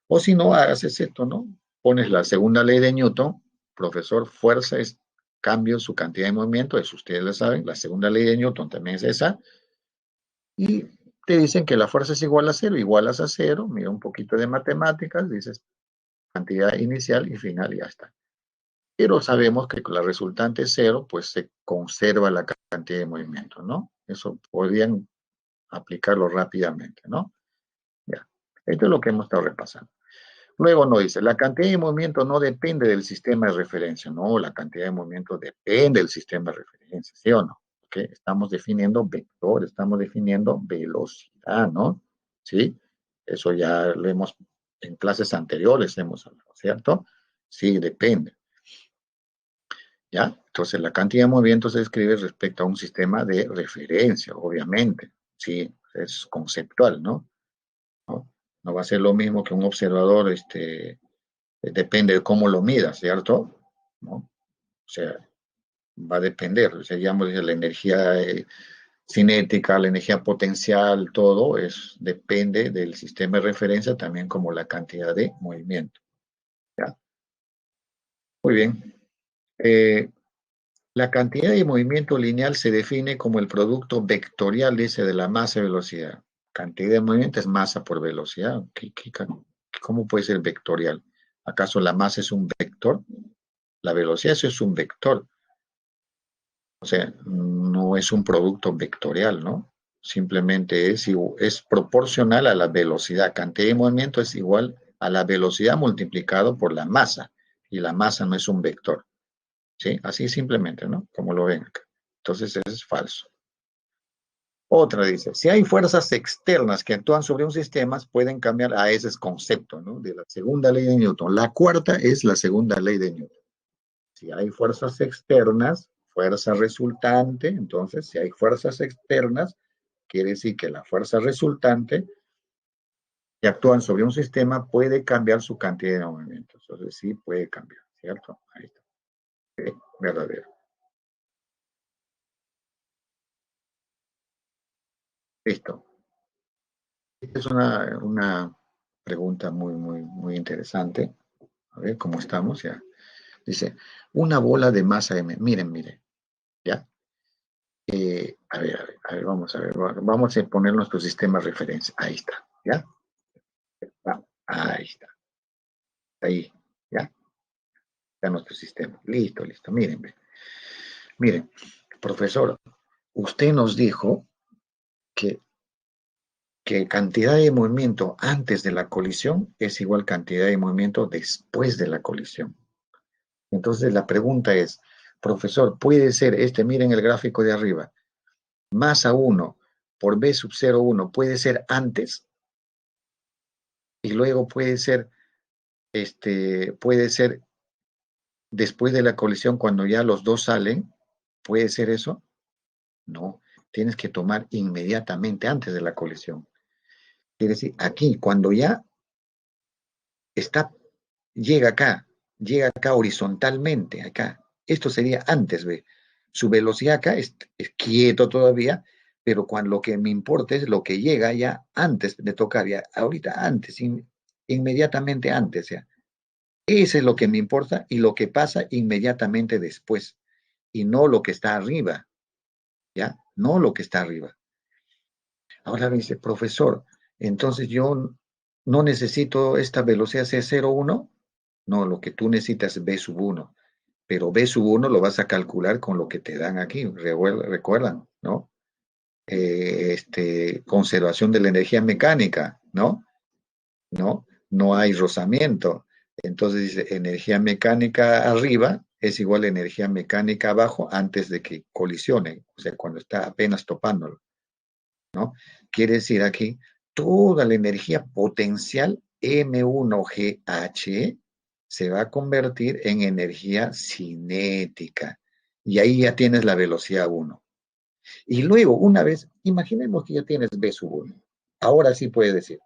O si no, haces esto, ¿no? Pones la segunda ley de Newton, profesor, fuerza es cambio su cantidad de movimiento, eso ustedes lo saben, la segunda ley de Newton también es esa, y te dicen que la fuerza es igual a cero, igualas a cero, mira un poquito de matemáticas, dices cantidad inicial y final y ya está. Pero sabemos que con la resultante es cero, pues se conserva la cantidad de movimiento, ¿no? Eso podrían aplicarlo rápidamente, ¿no? Ya. Esto es lo que hemos estado repasando. Luego nos dice, la cantidad de movimiento no depende del sistema de referencia, no, la cantidad de movimiento depende del sistema de referencia, ¿sí o no? ¿Okay? Estamos definiendo vector, estamos definiendo velocidad, ¿no? ¿Sí? Eso ya lo hemos en clases anteriores hemos hablado, ¿cierto? Sí, depende. ¿Ya? Entonces, la cantidad de movimiento se describe respecto a un sistema de referencia, obviamente. Sí, es conceptual, ¿no? ¿No? No va a ser lo mismo que un observador, depende de cómo lo mida, ¿cierto? ¿No? O sea, va a depender, o sea, digamos, de la energía cinética, la energía potencial, todo depende del sistema de referencia, también como la cantidad de movimiento. ¿Ya? Muy bien. Eh, la cantidad de movimiento lineal se define como el producto vectorial, dice, de la masa y velocidad. Cantidad de movimiento es masa por velocidad. ¿Cómo puede ser vectorial? ¿Acaso la masa es un vector? La velocidad eso es un vector. O sea, no es un producto vectorial, ¿no? Simplemente es proporcional a la velocidad. Cantidad de movimiento es igual a la velocidad multiplicado por la masa. Y la masa no es un vector. ¿Sí? Así simplemente, ¿no? Como lo ven acá. Entonces, eso es falso. Otra dice, si hay fuerzas externas que actúan sobre un sistema, pueden cambiar a ese concepto, ¿no? De la segunda ley de Newton. La cuarta es la segunda ley de Newton. Si hay fuerzas externas, fuerza resultante, entonces, si hay fuerzas externas, quiere decir que la fuerza resultante que actúan sobre un sistema puede cambiar su cantidad de movimientos. Entonces, sí puede cambiar, ¿cierto? Ahí está. Sí, verdadero. Listo. Esta es una pregunta muy interesante. A ver cómo estamos ya. Dice, una bola de masa M. Miren, ¿ya? Vamos a ver. Vamos a poner nuestro sistema de referencia. Ahí está, ¿ya? Ahí está. Ahí, ¿ya? Está nuestro sistema. Listo. Miren, profesor, usted nos dijo que, que cantidad de movimiento antes de la colisión es igual cantidad de movimiento después de la colisión. Entonces la pregunta es, profesor, puede ser miren el gráfico de arriba, masa 1 por B sub 0,1 puede ser antes y luego puede ser después de la colisión cuando ya los dos salen, ¿puede ser eso? No, tienes que tomar inmediatamente antes de la colisión. Quiere decir, aquí, cuando ya está, llega acá horizontalmente, acá. Esto sería antes, ¿ve? Su velocidad acá es quieto todavía, pero cuando lo que me importa es lo que llega ya antes de tocar, ya ahorita antes, inmediatamente antes, ya. Ese es lo que me importa y lo que pasa inmediatamente después, y no lo que está arriba, ¿ya? No lo que está arriba. Ahora me dice, profesor, entonces yo no necesito esta velocidad C01. No, lo que tú necesitas es B sub 1, pero B sub 1 lo vas a calcular con lo que te dan aquí, recuerdan, ¿no? Conservación de la energía mecánica, ¿no? ¿No? No hay rozamiento. Entonces dice, energía mecánica arriba es igual a energía mecánica abajo antes de que colisione, o sea, cuando está apenas topándolo, ¿no? Quiere decir aquí, toda la energía potencial M1GH se va a convertir en energía cinética. Y ahí ya tienes la velocidad 1. Y luego, una vez, imaginemos que ya tienes B sub 1. Ahora sí puedes decir,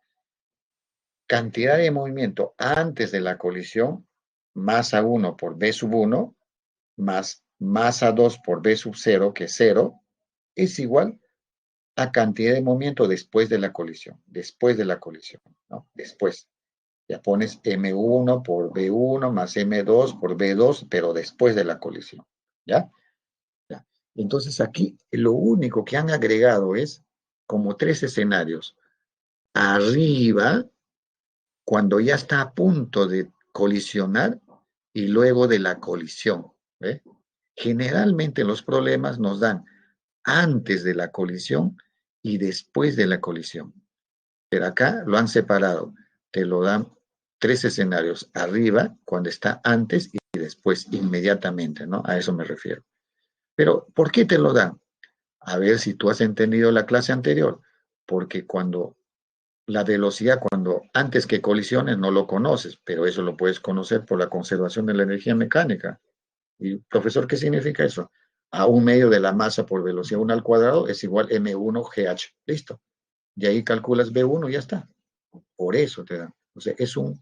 cantidad de movimiento antes de la colisión, masa 1 por B sub 1, más masa 2 por B sub 0, que es 0, es igual a cantidad de movimiento después de la colisión, ¿no? Después. Ya pones M1 por B1 más M2 por B2, pero después de la colisión, ¿ya? Ya. Entonces aquí lo único que han agregado es como tres escenarios. Arriba, cuando ya está a punto de colisionar y luego de la colisión, ¿ve? Generalmente los problemas nos dan antes de la colisión y después de la colisión. Pero acá lo han separado. Te lo dan tres escenarios. Arriba, cuando está antes y después, inmediatamente, ¿no? A eso me refiero. Pero, ¿por qué te lo dan? A ver si tú has entendido la clase anterior. Porque cuando la velocidad cuando antes que colisiones no lo conoces, pero eso lo puedes conocer por la conservación de la energía mecánica. Y, profesor, ¿qué significa eso? A un medio de la masa por velocidad 1 al cuadrado es igual m1 GH. Listo. Y ahí calculas B1 y ya está. Por eso te dan. O sea, es un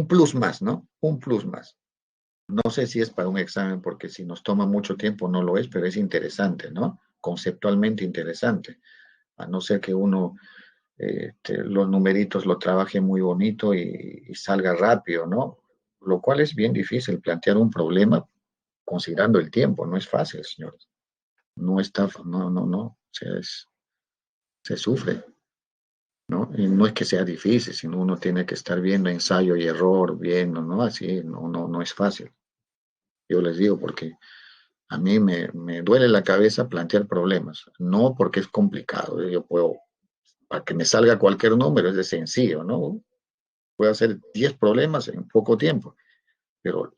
plus más, ¿no? Un plus más. No sé si es para un examen, porque si nos toma mucho tiempo no lo es, pero es interesante, ¿no? Conceptualmente interesante. A no ser que uno los numeritos lo trabaje muy bonito y salga rápido, ¿no? Lo cual es bien difícil plantear un problema considerando el tiempo, no es fácil, señores. No está, no, o sea, se sufre, ¿no? Y no es que sea difícil, sino uno tiene que estar viendo ensayo y error, viendo, ¿no? Así, no es fácil. Yo les digo porque a mí me duele la cabeza plantear problemas, no porque es complicado, yo puedo, para que me salga cualquier número es de sencillo, ¿no? Puedo hacer 10 problemas en poco tiempo, pero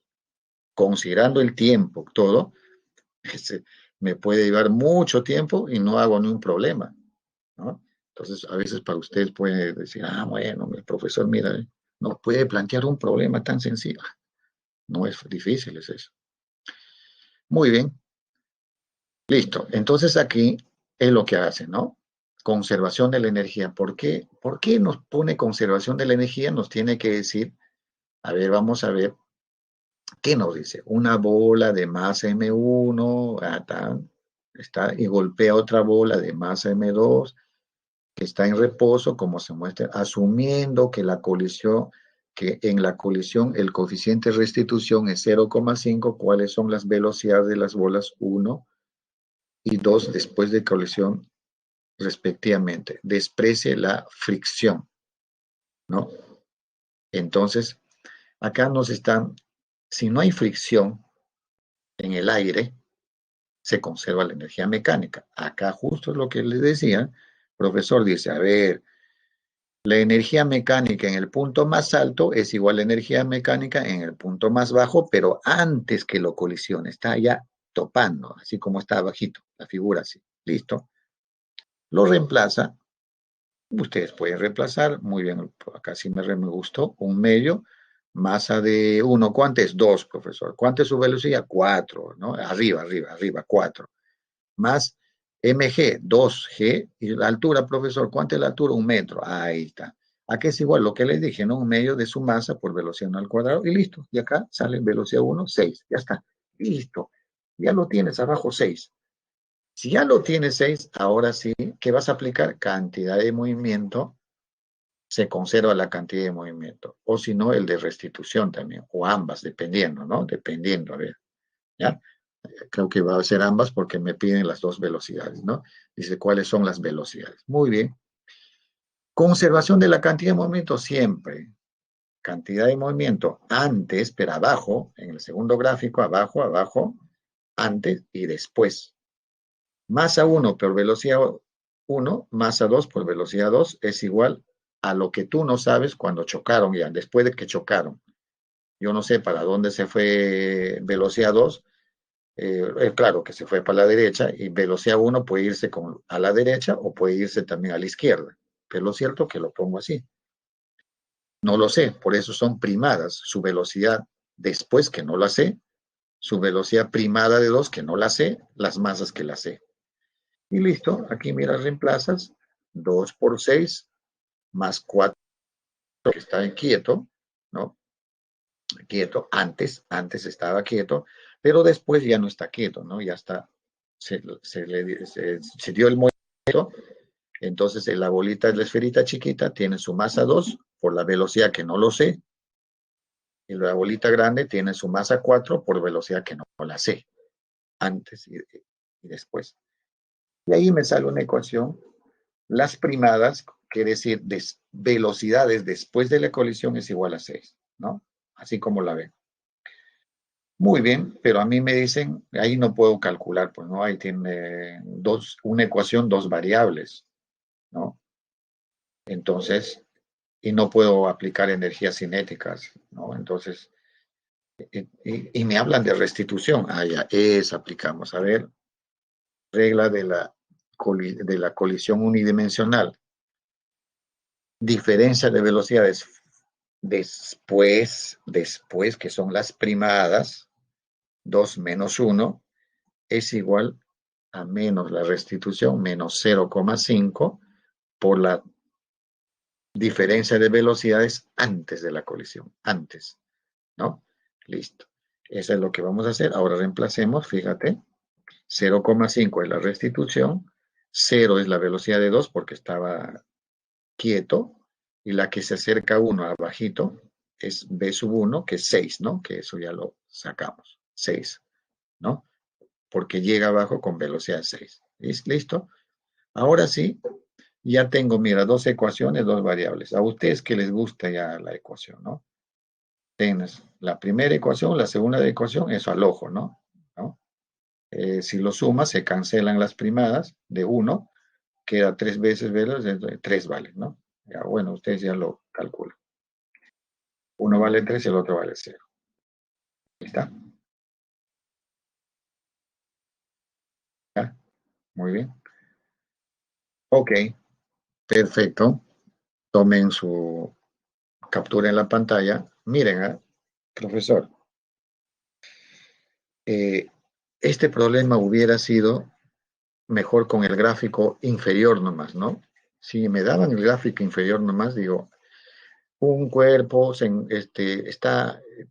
considerando el tiempo, todo, este, me puede llevar mucho tiempo y no hago ni un problema, ¿no? Entonces, a veces para ustedes puede decir, ah, bueno, el profesor, mira, no puede plantear un problema tan sencillo. No es difícil, es eso. Muy bien, listo. Entonces aquí es lo que hace, ¿no? Conservación de la energía. ¿Por qué nos pone conservación de la energía? Nos tiene que decir, a ver, vamos a ver, ¿qué nos dice? Una bola de masa M1, está, y golpea otra bola de masa M2 que está en reposo, como se muestra, asumiendo que que en la colisión el coeficiente de restitución es 0,5, ¿cuáles son las velocidades de las bolas 1 y 2 después de colisión respectivamente? Desprecie la fricción, ¿no? Entonces, acá nos están, si no hay fricción en el aire, se conserva la energía mecánica. Acá justo es lo que les decía, el profesor dice, a ver, la energía mecánica en el punto más alto es igual a energía mecánica en el punto más bajo, pero antes que lo colisione, está ya topando, así como está abajito, la figura así, listo. Lo reemplaza, ustedes pueden reemplazar, muy bien, acá sí me gustó, un medio, masa de 1, ¿cuánto es? 2, profesor. ¿Cuánto es su velocidad? 4, ¿no? Arriba, 4. Más mg, 2g, y la altura, profesor, ¿cuánto es la altura? 1 metro. Ahí está. Aquí es igual lo que les dije, ¿no? Un medio de su masa por velocidad 1 al cuadrado y listo. Y acá sale velocidad 1, 6. Ya está. Listo. Ya lo tienes abajo 6. Si ya lo tienes 6, ahora sí, ¿qué vas a aplicar? Cantidad de movimiento, se conserva la cantidad de movimiento. O si no, el de restitución también, o ambas, dependiendo, ¿no? Dependiendo, a ver, ¿ya? Creo que va a ser ambas porque me piden las dos velocidades, ¿no? Dice, ¿cuáles son las velocidades? Muy bien. Conservación de la cantidad de movimiento siempre. Cantidad de movimiento antes, pero abajo, en el segundo gráfico, abajo, antes y después. Masa 1 por velocidad 1, masa 2 por velocidad 2 es igual a lo que tú no sabes cuando chocaron ya, después de que chocaron. Yo no sé para dónde se fue velocidad 2, claro que se fue para la derecha y velocidad 1 puede irse a la derecha o puede irse también a la izquierda. Pero lo cierto que lo pongo así. No lo sé, por eso son primadas. Su velocidad después que no la sé, su velocidad primada de 2 que no la sé, las masas que la sé. Y listo, aquí mira, reemplazas 2 por 6 más 4 que está quieto, ¿no? Quieto, antes estaba quieto, pero después ya no está quieto, ¿no? Ya está, se dio el movimiento, entonces la bolita de la esferita chiquita tiene su masa 2 por la velocidad que no lo sé, y la bolita grande tiene su masa 4 por velocidad que no la sé, antes y después. Y ahí me sale una ecuación, las primadas, quiere decir velocidades después de la colisión es igual a 6, ¿no? Así como la ven. Muy bien, pero a mí me dicen, ahí no puedo calcular, pues no, ahí tiene una ecuación, dos variables, ¿no? Entonces, y no puedo aplicar energías cinéticas, ¿no? Entonces, y me hablan de restitución. Ah, ya, aplicamos. A ver, regla de la colisión unidimensional. diferencia de velocidades después, que son las primadas, 2 menos 1, es igual a menos la restitución, menos 0,5 por la diferencia de velocidades antes de la colisión, antes, ¿no? Listo. Eso es lo que vamos a hacer. Ahora reemplacemos, fíjate, 0,5 es la restitución, 0 es la velocidad de 2 porque estaba quieto, y la que se acerca a 1 abajito es b sub 1, que es 6, ¿no? Que eso ya lo sacamos, 6, ¿no? Porque llega abajo con velocidad 6. ¿Listo? Ahora sí, ya tengo, mira, dos ecuaciones, dos variables. A ustedes que les gusta ya la ecuación, ¿no? Tienes la primera ecuación, la segunda ecuación, eso al ojo, ¿no? ¿No? Si lo sumas, se cancelan las primadas de 1, queda 3 veces velos, 3 vale, ¿no? Ya, bueno, ustedes ya lo calculan. Uno vale 3 y el otro vale 0. ¿Está? ¿Ya? Muy bien. Ok, perfecto. Tomen su captura en la pantalla. Miren, profesor, eh, este problema hubiera sido mejor con el gráfico inferior nomás, ¿no? Si me daban el gráfico inferior nomás, digo, un cuerpo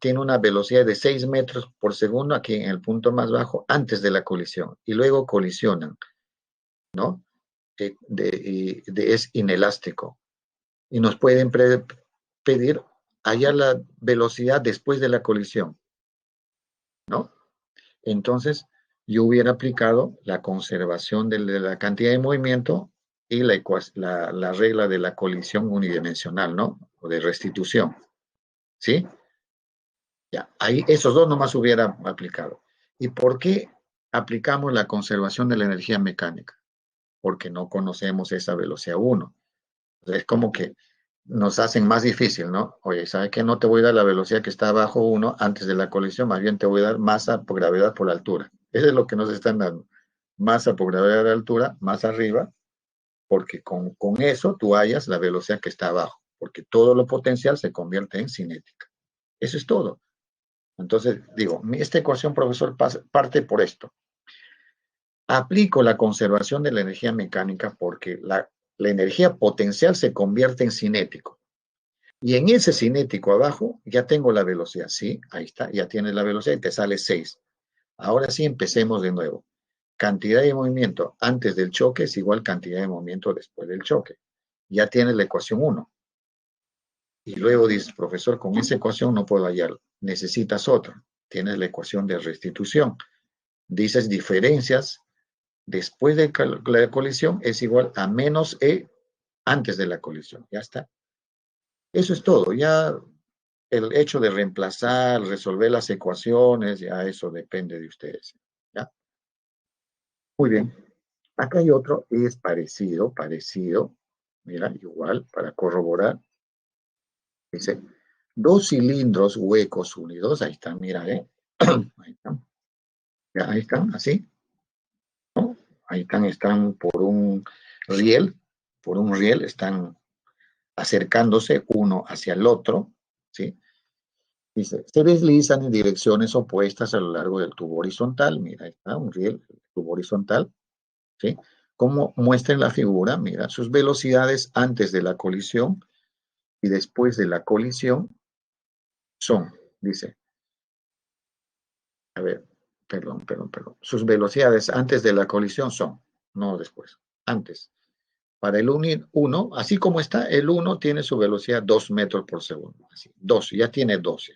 tiene una velocidad de 6 metros por segundo aquí en el punto más bajo antes de la colisión y luego colisionan, ¿no? Es inelástico y nos pueden pedir hallar la velocidad después de la colisión, ¿no? Entonces, yo hubiera aplicado la conservación de la cantidad de movimiento y la regla de la colisión unidimensional, ¿no? O de restitución, ¿sí? Ya, ahí esos dos nomás hubiera aplicado. ¿Y por qué aplicamos la conservación de la energía mecánica? Porque no conocemos esa velocidad 1. Es como que nos hacen más difícil, ¿no? Oye, ¿sabes qué? No te voy a dar la velocidad que está bajo 1 antes de la colisión, más bien te voy a dar masa por gravedad por altura. Eso es lo que nos están dando. Masa por gravedad de altura, más arriba, porque con eso tú hallas la velocidad que está abajo, porque todo lo potencial se convierte en cinética. Eso es todo. Entonces, digo, esta ecuación, profesor, parte por esto. Aplico la conservación de la energía mecánica porque la energía potencial se convierte en cinético. Y en ese cinético abajo ya tengo la velocidad. Sí, ahí está, ya tienes la velocidad y te sale 6. Ahora sí, empecemos de nuevo. Cantidad de movimiento antes del choque es igual cantidad de movimiento después del choque. Ya tienes la ecuación 1. Y luego dices, profesor, con esa ecuación no puedo hallarlo. Necesitas otra. Tienes la ecuación de restitución. Dices diferencias después de la colisión es igual a menos E antes de la colisión. Ya está. Eso es todo. Ya el hecho de reemplazar, resolver las ecuaciones, ya eso depende de ustedes. ¿Ya? Muy bien. Acá hay otro, es parecido. Mira, igual, para corroborar. Dice, dos cilindros huecos unidos. Ahí están, mira, ¿eh? Ahí están. Ya, ahí están, así. ¿No? Ahí están riel, por un riel, están acercándose uno hacia el otro, ¿sí? Dice, se deslizan en direcciones opuestas a lo largo del tubo horizontal. Mira, ahí está un riel, tubo horizontal, ¿sí? Como muestra en la figura, mira, sus velocidades antes de la colisión y después de la colisión son, dice, a ver, perdón. Sus velocidades antes de la colisión son, no después, antes. Para el 1, así como está, el 1 tiene su velocidad 2 metros por segundo. Así, 2, ya tiene 12.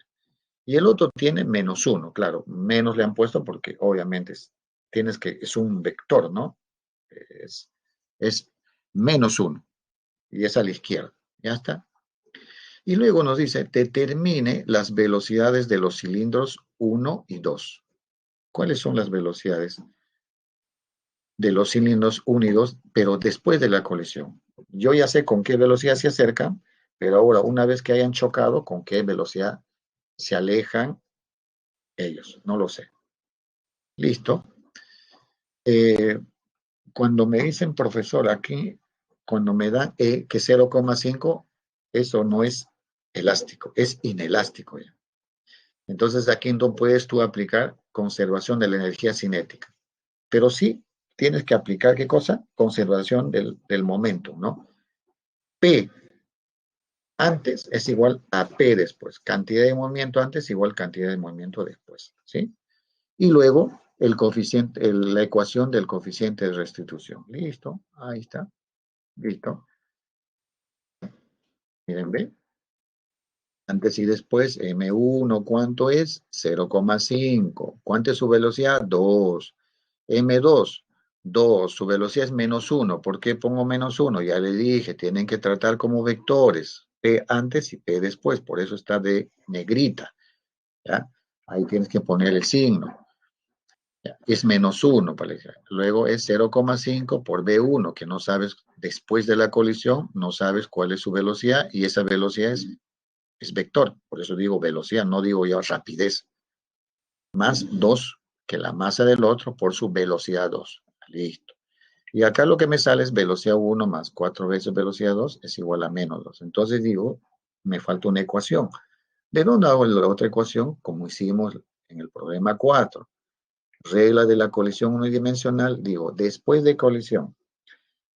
Y el otro tiene menos 1, claro, menos le han puesto porque obviamente es un vector, ¿no? Es, es menos 1 y es a la izquierda. Ya está. Y luego nos dice, determine las velocidades de los cilindros 1 y 2. ¿Cuáles son las velocidades de los cilindros 1 y 2, pero después de la colisión? Yo ya sé con qué velocidad se acercan, pero ahora, una vez que hayan chocado, con qué velocidad se alejan ellos. No lo sé. Listo. Cuando me dicen profesor aquí, cuando me dan E, que 0,5, eso no es elástico, es inelástico ya. Entonces aquí no puedes tú aplicar conservación de la energía cinética. Pero sí tienes que aplicar, ¿qué cosa? Conservación del momento, ¿no? P antes es igual a P después. Cantidad de movimiento antes igual cantidad de movimiento después, ¿sí? Y luego el coeficiente, la ecuación del coeficiente de restitución. Listo, ahí está, listo. Miren, ¿ve? Antes y después, M1, ¿cuánto es? 0,5. ¿Cuánto es su velocidad? 2. M2, 2. Su velocidad es -1. ¿Por qué pongo -1? Ya le dije, tienen que tratar como vectores. P antes y P después. Por eso está de negrita. ¿Ya? Ahí tienes que poner el signo. ¿Ya? Es -1, para luego es 0,5 por V1, que no sabes, después de la colisión, no sabes cuál es su velocidad, y esa velocidad es vector, por eso digo velocidad, no digo yo rapidez, más 2 que la masa del otro por su velocidad 2. Listo. Y acá lo que me sale es velocidad 1 más 4 veces velocidad 2 es igual a -2. Entonces digo, me falta una ecuación. ¿De dónde hago la otra ecuación? Como hicimos en el problema 4. Regla de la colisión unidimensional, digo, después de colisión,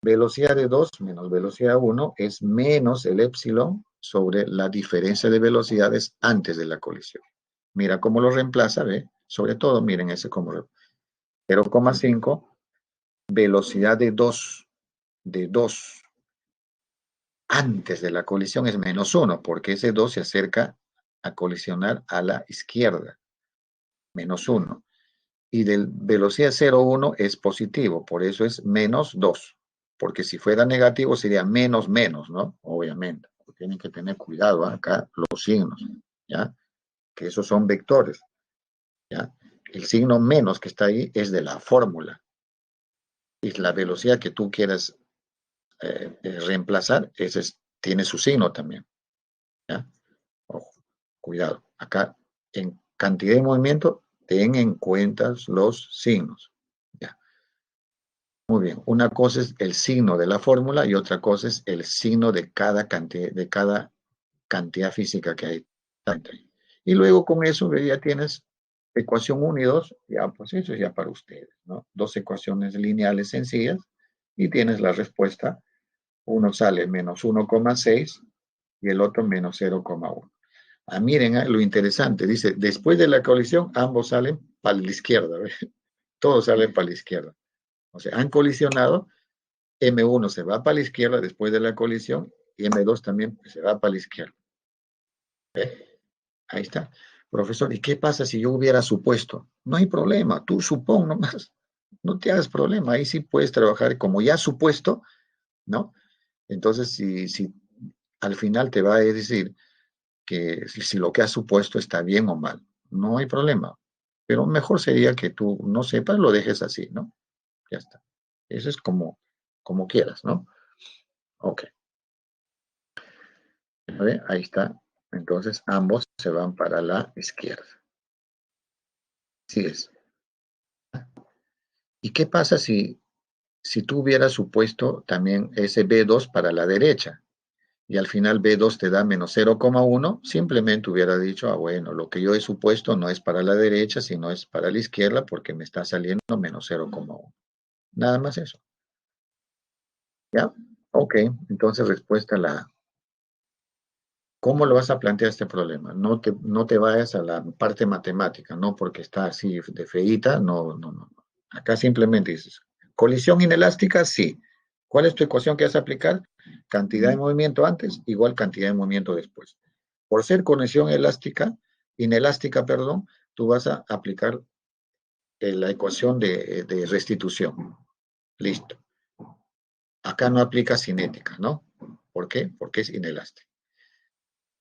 velocidad de 2 menos velocidad 1 es menos el épsilon sobre la diferencia de velocidades antes de la colisión. Mira cómo lo reemplaza, ¿ve? Sobre todo, miren ese como 0,5, velocidad de 2 antes de la colisión es -1, porque ese 2 se acerca a colisionar a la izquierda, -1. Y de velocidad 0,1 es positivo, por eso es -2. Porque si fuera negativo sería menos, ¿no? Obviamente. Tienen que tener cuidado acá los signos, ¿ya? Que esos son vectores, ¿ya? El signo menos que está ahí es de la fórmula. Y la velocidad que tú quieras reemplazar, ese tiene su signo también, ¿ya? Ojo, cuidado. Acá, en cantidad de movimiento, ten en cuenta los signos, ¿ya? Muy bien, una cosa es el signo de la fórmula y otra cosa es el signo de cada cantidad física que hay. Y luego con eso ya tienes ecuación 1 y 2, ya pues eso es ya para ustedes, ¿no? Dos ecuaciones lineales sencillas y tienes la respuesta. Uno sale -1,6 y el otro -0,1. Ah, miren lo interesante, dice, después de la colisión ambos salen para la izquierda, ¿ve? Todos salen para la izquierda. O sea, han colisionado, M1 se va para la izquierda después de la colisión y M2 también se va para la izquierda. ¿Ve? Ahí está. Profesor, ¿y qué pasa si yo hubiera supuesto? No hay problema, tú supón nomás. No te hagas problema, ahí sí puedes trabajar como ya supuesto, ¿no? Entonces, si al final te va a decir que si lo que has supuesto está bien o mal, no hay problema. Pero mejor sería que tú no sepas, lo dejes así, ¿no? Ya está. Eso es como quieras, ¿no? Ok. ¿Ve? Ahí está. Entonces ambos se van para la izquierda. Así es. ¿Y qué pasa si tú hubieras supuesto también ese B2 para la derecha y al final B2 te da -0,1? Simplemente hubiera dicho, ah, bueno, lo que yo he supuesto no es para la derecha, sino es para la izquierda porque me está saliendo -0,1. Nada más eso. ¿Ya? Ok, entonces respuesta a la... ¿Cómo lo vas a plantear este problema? No te vayas a la parte matemática, no porque está así de feíta, no, no, no. Acá simplemente dices, colisión inelástica, sí. ¿Cuál es tu ecuación que vas a aplicar? Cantidad de movimiento antes igual cantidad de movimiento después. Por ser colisión inelástica, perdón, tú vas a aplicar la ecuación de restitución. Listo. Acá no aplica cinética, ¿no? ¿Por qué? Porque es inelástica.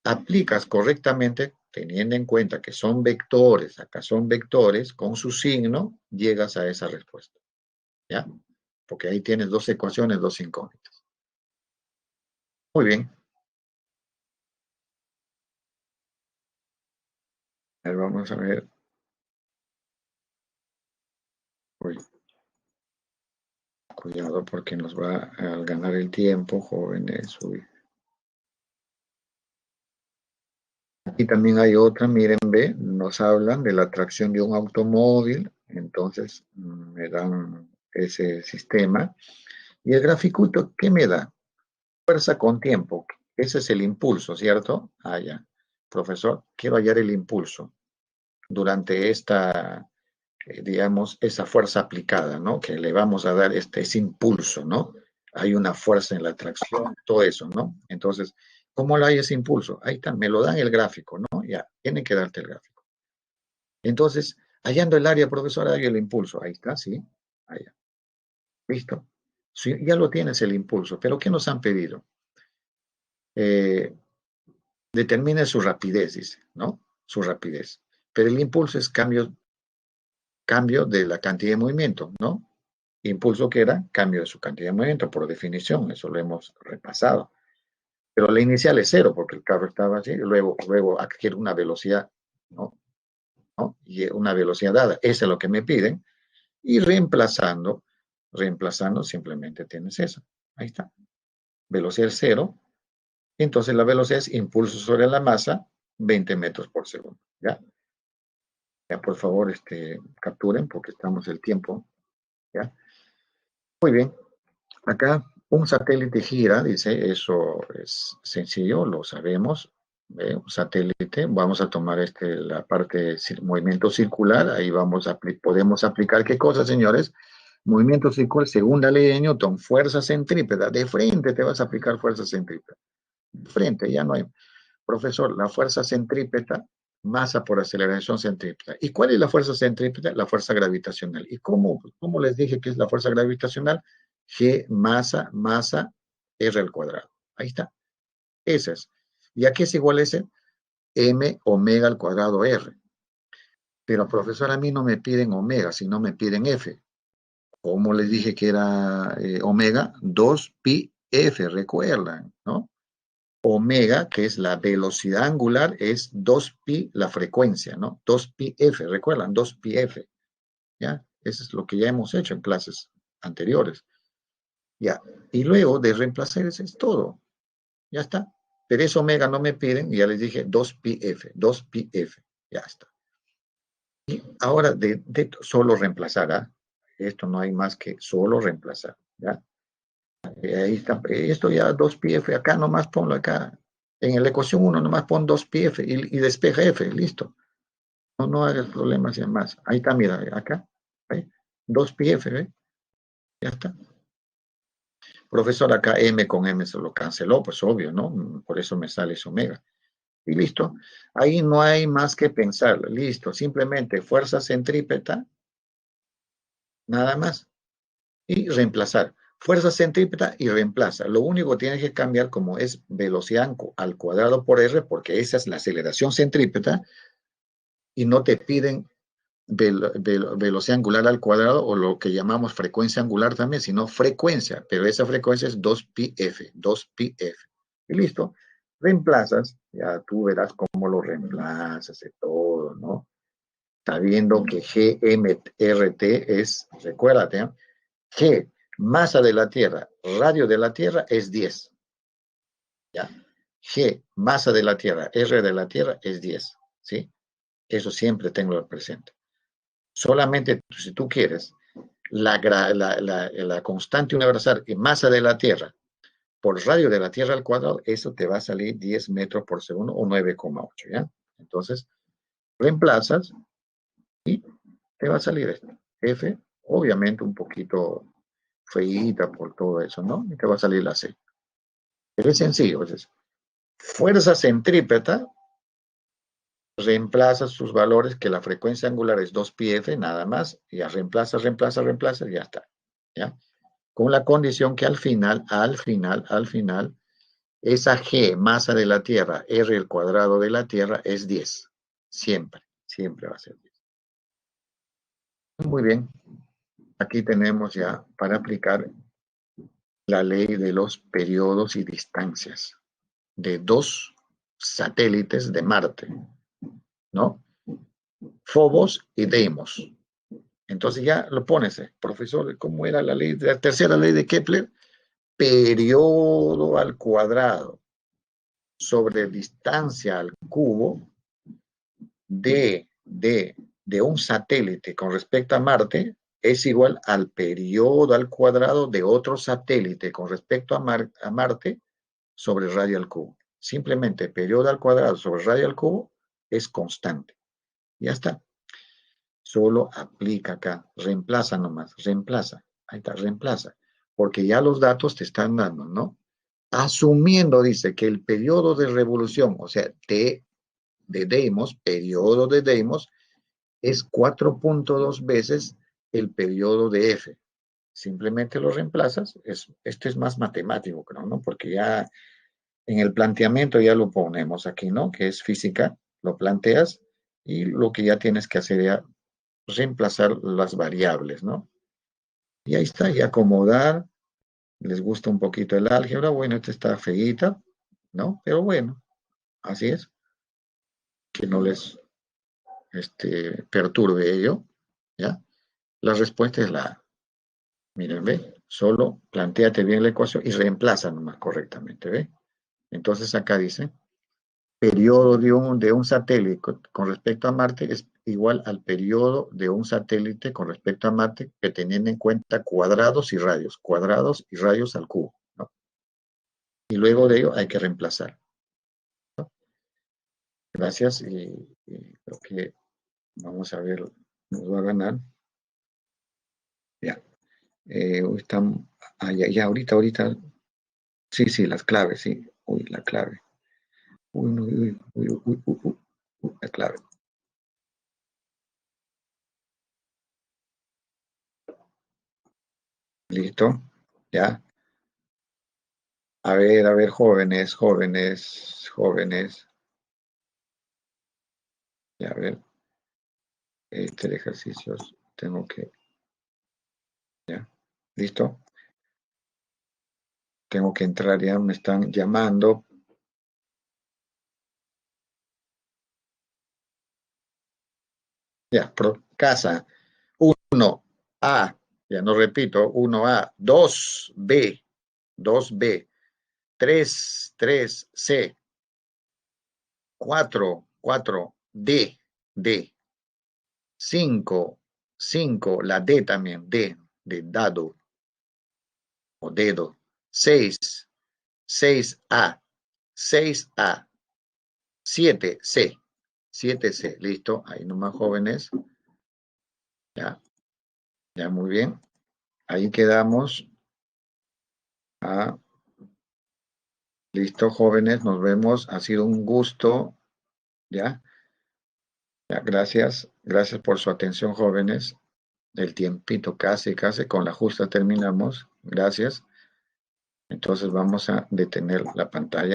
Aplicas correctamente, teniendo en cuenta que son vectores, acá son vectores, con su signo llegas a esa respuesta, ¿ya? Porque ahí tienes dos ecuaciones, dos incógnitas. Muy bien. A ver, vamos a ver. Uy. Cuidado porque nos va a ganar el tiempo, jóvenes. Uy. Aquí también hay otra, miren, ve, nos hablan de la tracción de un automóvil, entonces me dan ese sistema. Y el graficuto, ¿qué me da? Fuerza con tiempo, ese es el impulso, ¿cierto? Ah, ya. Profesor, quiero hallar el impulso durante esta, digamos, esa fuerza aplicada, ¿no? Que le vamos a dar ese impulso, ¿no? Hay una fuerza en la tracción, todo eso, ¿no? Entonces, ¿cómo lo hay ese impulso? Ahí está, me lo dan el gráfico, ¿no? Ya, tiene que darte el gráfico. Entonces, hallando el área, profesor, hay el impulso. Ahí está, sí. Allá. ¿Listo? Sí, ya lo tienes el impulso, pero ¿qué nos han pedido? Eh, Determine su rapidez, dice, ¿no? Su rapidez. Pero el impulso es cambio de la cantidad de movimiento, ¿no? Impulso que era cambio de su cantidad de movimiento, por definición, eso lo hemos repasado. Pero la inicial es cero, porque el carro estaba así, luego adquiere una velocidad, ¿no? ¿No? Y una velocidad dada, esa es lo que me piden, y reemplazando simplemente tienes eso. Ahí está. Velocidad es cero, entonces la velocidad es impulso sobre la masa, 20 metros por segundo. ¿Ya? Ya, por favor, capturen porque estamos el tiempo. ¿Ya? Muy bien. Acá un satélite gira, dice, eso es sencillo, lo sabemos. Un satélite, vamos a tomar la parte de movimiento circular, ahí podemos aplicar qué cosa, señores. Movimiento circular, segunda ley de Newton, fuerza centrípeta, de frente te vas a aplicar fuerza centrípeta, de frente, ya no hay. Profesor, la fuerza centrípeta, masa por aceleración centrípeta. ¿Y cuál es la fuerza centrípeta? La fuerza gravitacional. ¿Y cómo les dije que es la fuerza gravitacional? G, masa, R al cuadrado. Ahí está. Esa es. ¿Y a qué es igual ese? M omega al cuadrado R. Pero, profesor, a mí no me piden omega, sino me piden F. ¿Cómo les dije que era omega? 2 pi F, recuerdan, ¿no? Omega, que es la velocidad angular, es 2pi la frecuencia, ¿no? 2pi-f, ¿recuerdan? 2pi-f, ¿ya? Eso es lo que ya hemos hecho en clases anteriores, ¿ya? Y luego de reemplazar eso es todo, ya está. Pero ese omega no me piden, ya les dije 2pi-f, 2pi-f, ya está. Y ahora de solo reemplazar, ¿ah? Esto no hay más que solo reemplazar, ¿ya? Ahí está, esto ya 2pi-f, acá nomás ponlo acá. En la ecuación 1 nomás pon 2pi-f y despeja f, listo. No hagas problemas y más. Ahí está, mira, acá. ¿Ve? 2pi-f, ¿ve? Ya está. Profesor, acá m con m se lo canceló, pues obvio, ¿no? Por eso me sale ese omega. Y listo. Ahí no hay más que pensar. Listo. Simplemente fuerza centrípeta, nada más. Y reemplazar. Fuerza centrípeta y reemplaza. Lo único que tienes que cambiar como es velocidad al cuadrado por r, porque esa es la aceleración centrípeta, y no te piden velocidad angular al cuadrado o lo que llamamos frecuencia angular también, sino frecuencia, pero esa frecuencia es 2pi-f, 2pi-f. Y listo. Reemplazas, ya tú verás cómo lo reemplazas y todo, ¿no? Sabiendo que GMRT es, recuérdate, ¿eh? G, masa de la Tierra, radio de la Tierra es 10. ¿Ya? G, masa de la Tierra, R de la Tierra es 10. ¿Sí? Eso siempre tengo presente. Solamente si tú quieres la constante universal y masa de la Tierra por radio de la Tierra al cuadrado, eso te va a salir 10 metros por segundo o 9,8, ¿ya? Entonces, reemplazas y te va a salir esto. F, obviamente un poquito feíta por todo eso, ¿no? Y te va a salir la C. Pero es sencillo, es fuerza centrípeta, reemplazas sus valores, que la frecuencia angular es 2pi-f, nada más, y ya reemplazas, y ya está, ¿ya? Con la condición que al final, esa G, masa de la Tierra, R el cuadrado de la Tierra, es 10. Siempre va a ser 10. Muy bien, aquí tenemos ya para aplicar la ley de los periodos y distancias de dos satélites de Marte, ¿no? Phobos y Deimos. Entonces ya lo pones, profesor, ¿cómo era la tercera ley de Kepler? Periodo al cuadrado sobre distancia al cubo de un satélite con respecto a Marte es igual al periodo al cuadrado de otro satélite con respecto a Marte sobre radio al cubo. Simplemente periodo al cuadrado sobre radio al cubo es constante. Ya está. Solo aplica acá. Reemplaza nomás. Reemplaza. Ahí está, reemplaza. Porque ya los datos te están dando, ¿no? Asumiendo, dice, que el periodo de revolución, o sea, T de Deimos, periodo de Deimos, es 4.2 veces el periodo de F. Simplemente lo reemplazas. Este es más matemático, creo, ¿no? Porque ya en el planteamiento ya lo ponemos aquí, ¿no? Que es física, lo planteas y lo que ya tienes que hacer es reemplazar las variables, ¿no? Y ahí está, y acomodar. Les gusta un poquito el álgebra, bueno, esta está feíta, ¿no? Pero bueno, así es, que no les perturbe ello, ¿ya? La respuesta es la A. Miren, ¿ve? Solo planteate bien la ecuación y reemplaza nomás correctamente, ¿ve? Entonces acá dice, periodo de un satélite con respecto a Marte es igual al periodo de un satélite con respecto a Marte, que teniendo en cuenta cuadrados y radios al cubo, ¿no? Y luego de ello hay que reemplazar. Gracias y creo que vamos a ver, nos va a ganar. Ya, están, ya, ahorita. Sí, sí, las claves, sí. Uy, la clave. Uy, uy, uy, uy, uy, uy, uy, uy, la clave. ¿Listo? Ya. A ver, jóvenes, jóvenes, jóvenes. Ya, a ver, ejercicios. Tengo que, ya. ¿Listo? Tengo que entrar ya, me están llamando. Ya, casa. 1A, ya no repito, 1A, 2B, 2B, 3C, 4D, 5, la D también, D, de dado o dedo, 6A, 6A, 7C, 7C, listo, ahí nomás jóvenes, ya, ya muy bien, ahí quedamos, listo jóvenes, nos vemos, ha sido un gusto, ya, ya, gracias, gracias por su atención jóvenes, el tiempito casi, casi, con la justa terminamos, gracias, entonces vamos a detener la pantalla.